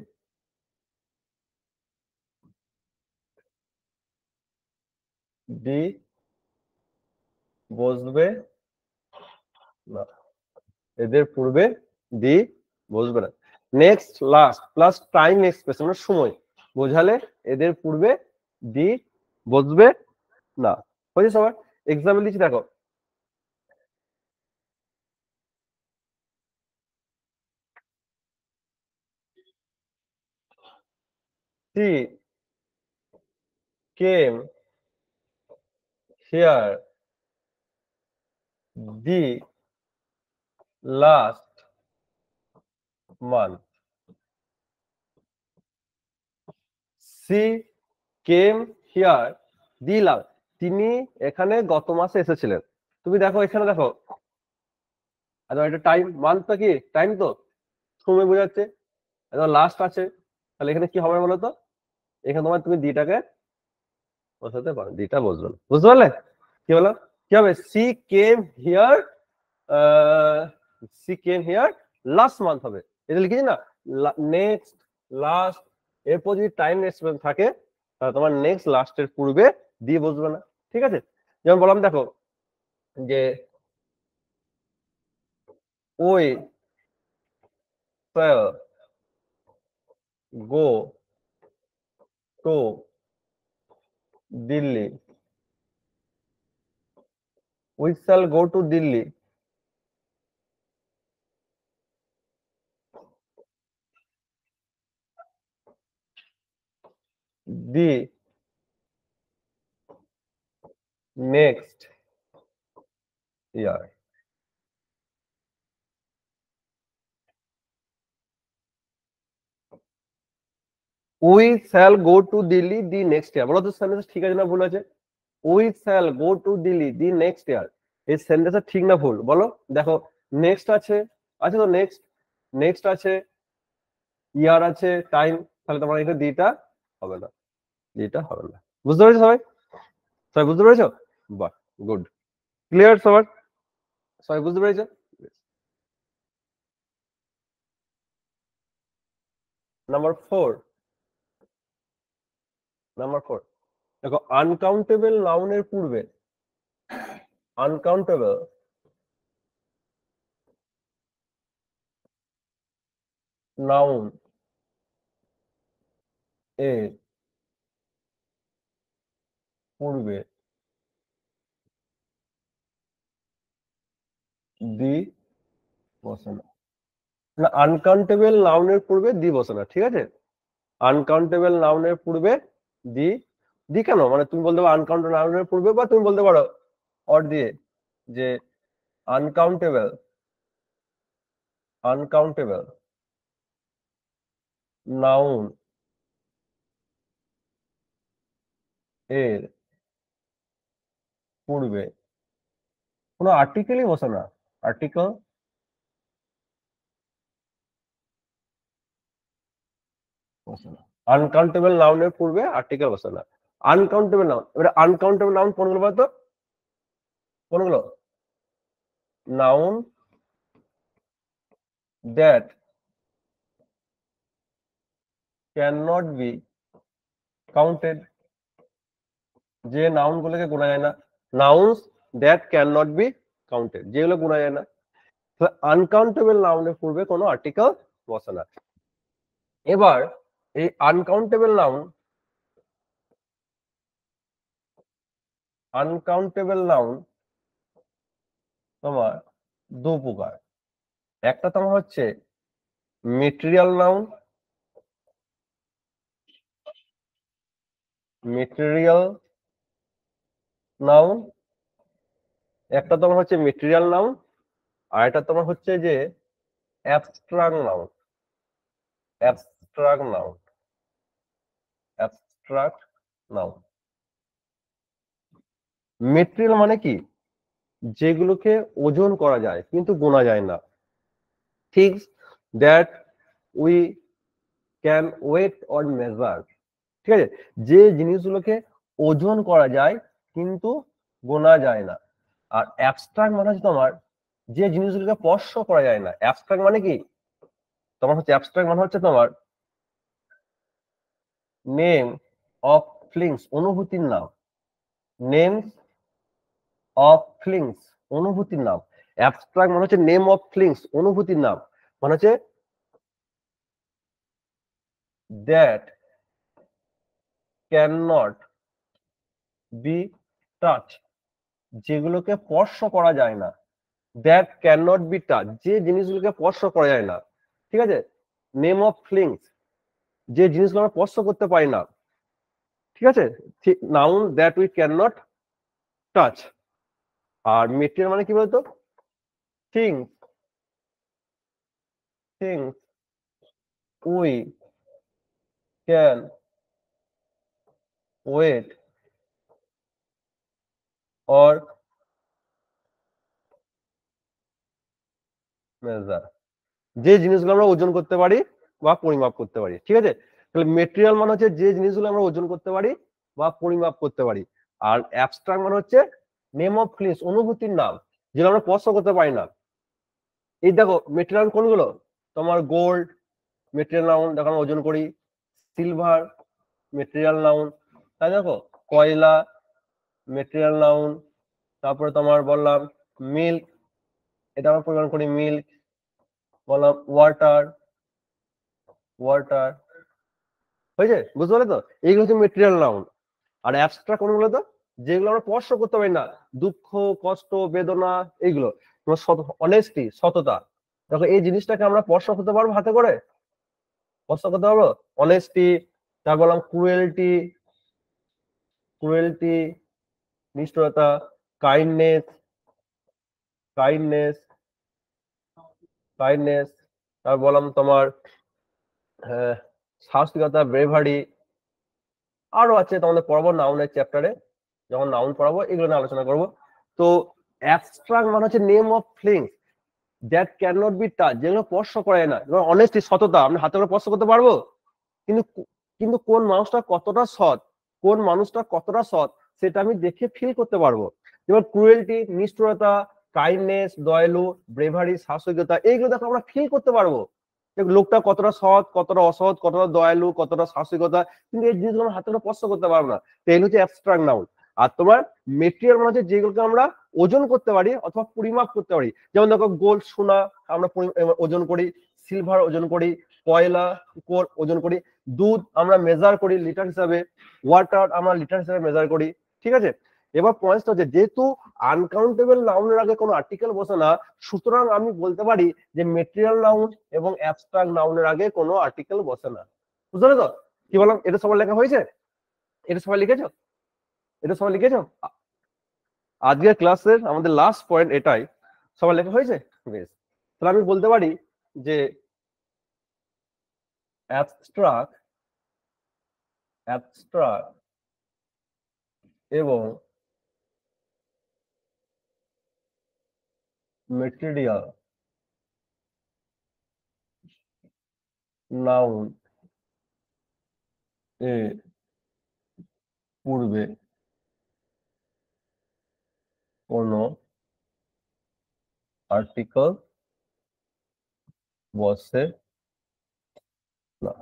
[SPEAKER 1] দি বসবে না, এদের পূর্বে দি বসবে না। Next last plus time expression মানে সময় বোঝালে এদের পূর্বে দি বসবে না। বুঝেছো সবার? এক্সাম্পল দিচ্ছি দেখো, she came here the last month, she came here the last, তিনি এখানে গত মাসে এসেছিলেন। তুমি দেখো এখানে দেখো একদম একটা টাইম, মান্থটা কি টাইম, তো সময় বোঝাচ্ছে, একদম লাস্ট আছে। তাহলে এখানে কি হবে বলো তো, এখানে তোমার তুমি দিটাকে বসাতে পারো, দিটা বসবে না, বুঝতে পারলে কি হলো, কি হবে, she came here, she came here last month হবে। এটা লিখেছি না, নেক্সট, লাস্ট, এরপর যদি টাইম নেক্সট থাকে তাহলে তোমার নেক্সট লাস্টের পূর্বে দিয়ে বসবে না, ঠিক আছে। যেমন বললাম দেখো যে ওই go to Delhi, we shall go to Delhi the next year. We shall go to Delhi the next year, বলো তো সেন্টেন্স ঠিক আছে না ভুল আছে? We shall go to Delhi the next year, এই সেন্টেন্সটা ঠিক না ভুল বলো? দেখো নেক্সট আছে, আছে তো নেক্সট, নেক্সট আছে, ইয়ার আছে, টাইম, তাহলে তোমার এটা দিটা হবে না, দিটা হবে না। বুঝতে পেরেছো সবাই? সবাই বুঝতে পেরেছো? বাহ, গুড, ক্লিয়ার সবার? সবাই বুঝতে পেরেছো? নাম্বার ফোর, নাম্বার ফোর, দেখো আনকাউন্টেবল নাউনের পূর্বে, আনকাউন্টেবল নাউন এর পূর্বে দি বসে না, না আনকাউন্টেবল নাউনের পূর্বে দি বসে না, ঠিক আছে। আনকাউন্টেবল নাউনের পূর্বে দি, দি কেন, মানে তুমি বলতে পারো আনকাউন্টেবল নাউনের পূর্বে, বা তুমি বলতে পারো অর দিয়ে, যে আনকাউন্টেবল, আনকাউন্টেবল নাউন এর পূর্বে কোনো আর্টিকেলই বসে না, আর্টিকেল বসে না, আনকাউন্টেবল নাউনের পূর্বে আর্টিকেল বসে না। আনকাউন্টেবল নাউন, এবারে আনকাউন্টেবল নাউন কোনগুলো বলতো, কোনগুলো? Noun that can not be counted, যে নাউন গুলোকে গোনা যায় না, nouns that can not be counted, যেগুলো গোনা যায় না, আনকাউন্টেবল নাউনের পূর্বে কোনো আর্টিকেল বসে না। এবার এই আনকাউন্টেবল নাউন, আনকাউন্টেবল নাউন তোমার দু প্রকার, একটা তোমার হচ্ছে মেটেরিয়াল নাউন, মেটেরিয়াল নাউন, একটা তোমার হচ্ছে মেটেরিয়াল নাউন, আর একটা তোমার হচ্ছে যে abstract noun, abstract noun, abstract noun. Material মানে কি, যেগুলোকে ওজন করা যায় কিন্তু গোনা যায় না, things that we can weigh or measure, ঠিক আছে, যে জিনিসগুলোকে ওজন করা যায় কিন্তু গোনা যায় না। আর অ্যাবস্ট্রাক্ট মানে হচ্ছে তোমার যে জিনিসগুলোকে স্পর্শ করা যায় না, অ্যাবস্ট্রাক্ট মানে কি তোমার হচ্ছে, অ্যাবস্ট্রাক্ট মানে হচ্ছে তোমার নেম অফ ফিলিংস, অনুভূতির নাম, নেম অফ ফিলিংস, অনুভূতির নাম। অ্যাবস্ট্রাক্ট মানে হচ্ছে নেম অফ ফিলিংস, অনুভূতির নাম, মানে হচ্ছে that can not be touch, যেগুলোকে স্পর্শ করা যায় না, that can not be touch, যে জিনিসগুলোকে স্পর্শ করা যায় না, ঠিক আছে। নেম অফ ফিলিংস, যে জিনিসগুলো আমরা স্পর্শ করতে পারি না, ঠিক আছে। Noun that we can not touch. আর মেটেরিয়াল মানে কি বলতো, things, things we can weigh or measure, যে জিনিসগুলো আমরা ওজন করতে পারি বা পরিমাপ করতে পারি। ঠিক আছে, তাহলে মেটেরিয়াল মানে হচ্ছে যে জিনিসগুলো আমরা ওজন করতে পারি বা পরিমাপ করতে পারি। আর অ্যাবস্ট্রাক্ট মানে হচ্ছে নেম অফ ফিলিংস, অনুভূতির নাম, যেগুলো আমরা স্পর্শ করতে পারি না। এই দেখো মেটেরিয়াল কোনগুলো, তোমার গোল্ড মেটেরিয়াল নাউন, দেখো আমরা ওজন করি। সিলভার মেটেরিয়াল নাউন, তাই দেখো। কয়লা মেটেরিয়াল নাউন। তারপরে তোমার বললাম মিল্ক, এটা আমরা পরিমাণ করি মিল্ক। বললাম ওয়াটার, ওয়াটার, হয়েছে? বুঝতে পারলে তো? এইগুলো হচ্ছে মেটেরিয়াল নাউন। আর অ্যাবস্ট্রাক্ট কোনগুলো তো, যেগুলো আমরা স্পর্শ করতে পারি না, দুঃখ, কষ্ট, বেদনা, এইগুলো। তোমার অনেস্টি, সততা, দেখো এই জিনিসটাকে আমরা স্পর্শ করতে পারবো হাতে করে, স্পর্শ করতে পারবো। অনেস্টি, তারপর বললাম ক্রুয়েলটি, ক্রুয়েলটি নিষ্ঠুরতা। Kindness, kindness, kindness. তারপর বললাম তোমার সাহসিকতা, ব্রেভারি। আরো আছে, তোমাদের পড়াবো নাউনের চ্যাপ্টারে, যখন নাউন পড়াবো এগুলো নিয়ে আলোচনা করবো। তো অ্যাবস্ট্রাক্ট মানে হচ্ছে name of feelings that can not be touch, যেগুলো স্পর্শ করে না। যেমন অনেস্টি, সততা, আমরা হাতে করে স্পর্শ করতে পারবো, কিন্তু কিন্তু কোন মানুষটা কতটা সৎ, কোন মানুষটা কতটা সৎ সেটা আমি দেখে ফিল করতে পারবো। যেমন ক্রুয়েলটি, নিষ্ঠুরতা, কাইন্ডনেস, দয়ালু, ব্রেভারি, সাহসিকতা, এইগুলো দেখো আমরা ফিল করতে পারবো, লোকটা কতটা সৎ, কতটা অসৎ, কতটা দয়ালু, কতটা সাহসিকতা, কিন্তু এই জিনিসগুলো আমরা হাতে করে স্পর্শ করতে পারবো না। তো এই হচ্ছে অ্যাবস্ট্রাক্ট নাউন। আর তোমার মেটেরিয়াল মানে হচ্ছে যেগুলোকে আমরা ওজন করতে পারি অথবা পরিমাপ করতে পারি। যেমন দেখো গোল্ড, সোনা আমরা ওজন করি, সিলভার ওজন করি, কয়লা, কোল ওজন করি, দুধ আমরা মেজার করি লিটার হিসাবে, ওয়াটার আমরা লিটার হিসাবে মেজার করি। ঠিক আছে, এবার পয়েন্টটা হচ্ছে যেহেতু আনকাউন্টেবল নাউনের আগে কোনো আর্টিকেল বসে না, সুতরাং আমি বলতে পারি যে মেটেরিয়াল নাউন এবং অ্যাবস্ট্রাক্ট নাউনের আগে কোনো আর্টিকেল বসে না। বুঝলে তো? কি বললাম? এটা সবার লেখা হয়েছে? এটা সবাই লিখেছো? এটা সবাই লিখেছো? আজকের ক্লাসের আমাদের লাস্ট পয়েন্ট এটাই, সবার লেখা হয়েছে? বেশ, তাহলে আমি বলতে পারি যে অ্যাবস্ট্রাক্ট, অ্যাবস্ট্রাক্ট এবং মেটেরিয়াল নাউন এর পূর্বে কোনো আর্টিকেল বসে না।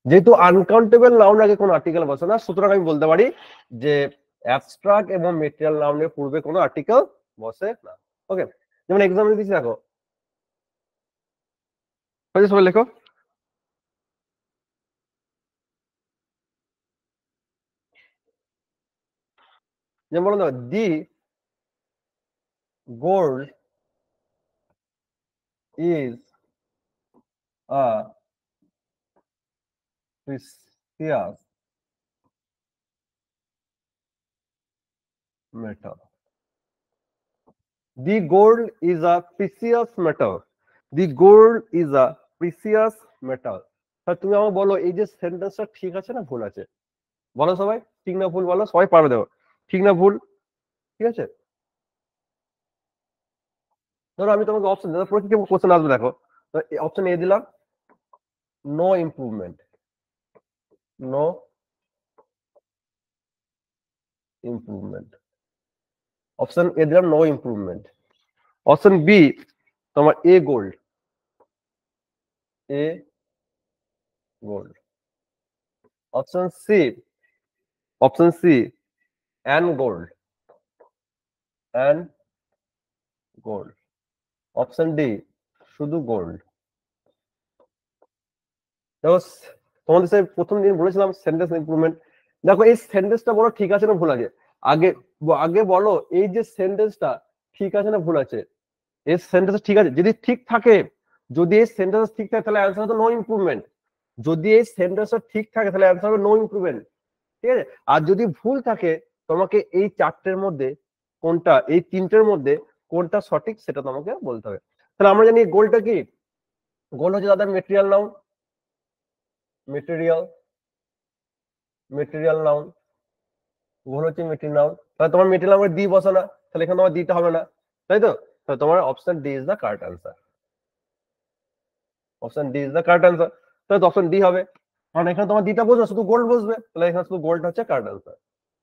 [SPEAKER 1] যেহেতু আনকাউন্টেবল নাউন আগে কোনো আর্টিকেল বসে না, সুতরাং আমি বলতে পারি যে অ্যাবস্ট্রাক্ট এবং মেটেরিয়াল নাউনের পূর্বে কোনো আর্টিকেল বসে না। ওকে, যেমন এক্সাম্পল দিচ্ছি, দেখো সবাই লেখো। যেমন বলো না, দি gold is a precious metal. The gold is a precious metal, the gold is a precious metal. তুমি আমাকে বলো এই যে সেন্টেন্সটা ঠিক আছে না ভুল আছে? বলো সবাই, ঠিক না ভুল বলো, সবাই পারবে দেবো, ঠিক না ভুল? ঠিক আছে, ধরো আমি তোমাকে অপশন দিলাম, পরে কি কোশ্চেন আসবে দেখো। অপশন এ দিলাম no improvement, no improvement. Option A দিলাম নো ইমপ্রুভমেন্ট। অপশন বি তোমার a gold, a gold. Option C, option C an gold, an gold. Option D শুধু গোল্ড। দেখো তোমাদের সাথে প্রথম দিন বলেছিলাম সেন্টেন্স ইমপ্রুভমেন্ট। দেখো এই সেন্টেন্সটা বলো ঠিক আছে না ভুল আছে, আগে আগে বলো এই যে সেন্টেন্সটা ঠিক আছে না ভুল আছে। এই সেন্টেন্স ঠিক আছে, যদি ঠিক থাকে, যদি এই সেন্টেন্স ঠিক থাকে তাহলে অ্যান্সার হবে নো ইমপ্রুভমেন্ট। যদি এই সেন্টেন্সটা ঠিক থাকে তাহলে অ্যান্সার হবে নো ইমপ্রুভমেন্ট। ঠিক আছে, আর যদি ভুল থাকে তোমাকে এই চারটের মধ্যে কোনটা, এই তিনটের মধ্যে কোনটা সঠিক সেটা তোমাকে বলতে হবে। তাহলে আমরা জানি গোলটা কি, গোল হচ্ছে দাদা material noun, material, material noun, gold হচ্ছে মেটেরিয়াল নাউন। তাহলে তোমার মেটেরিয়াল নাউন দি বসে না, তাহলে এখানে তোমার দিতে হবে না, তাই তো? তাহলে তোমার option D is the correct answer. Option D is the correct answer. তাহলে অপশন ডি হবে, কারণ এখানে তোমার ডিটা বসবে, শুধু গোল্ড বসবে, তাহলে এখানে শুধু গোল্ড হচ্ছে কারেক্ট অ্যান্সার।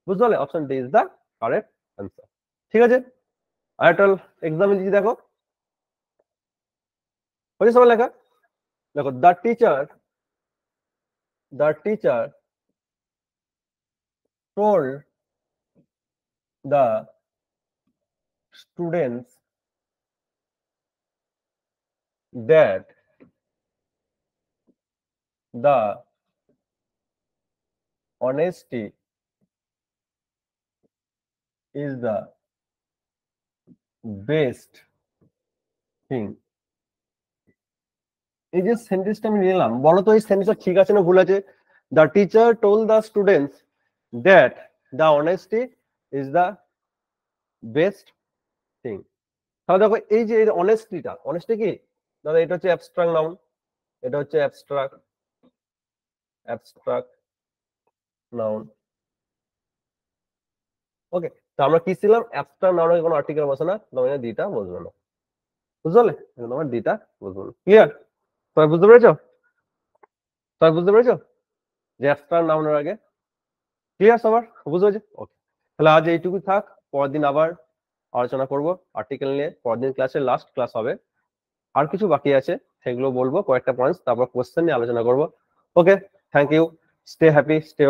[SPEAKER 1] বুঝতে পারলে? Option D is the correct answer. ঠিক আছে, আরেকটা এক্সাম্পল দিচ্ছি, দেখো হয়েছে সবার লেখা। দেখো, the teacher told the students that the honesty is the best thing. এই যে সেন্টেন্সটা আমি নিলাম, বলো তো এই সেন্টেন্সটা ঠিক আছে না ভুল আছে? The teacher told the students that the honesty is the best thing. তাহলে দেখো এই যে অনেস্টিটা, অনেস্টি কি দাদা? এটা হচ্ছে অ্যাবস্ট্রাক্ট নাউন, এটা হচ্ছে অ্যাবস্ট্রাক্ট নাউন। ওকে, তো আমরা কি ছিলাম? অ্যাবস্ট্রাক্ট নাউনের কোনো আর্টিকেল বসে না, তোমার দিটা বসবে না। বুঝতে পারলে? তোমার দিটা বসবে না। ক্লিয়ার? সবাই বুঝতে পেরেছো? যে অ্যাবস্ট্রাক্ট নাউনের আগে ক্লিয়ার সবার? বুঝতে পেরেছো? ওকে, তাহলে আজ এইটুকু থাক, পরের দিন আবার আলোচনা করব আর্টিকেল নিয়ে। পরের দিন ক্লাসের লাস্ট ক্লাস হবে, আর কিছু বাকি আছে সেগুলো বলবো, কয়েকটা পয়েন্টস, তারপর কোশ্চেন নিয়ে আলোচনা করব। Okay, thank you, stay happy, stay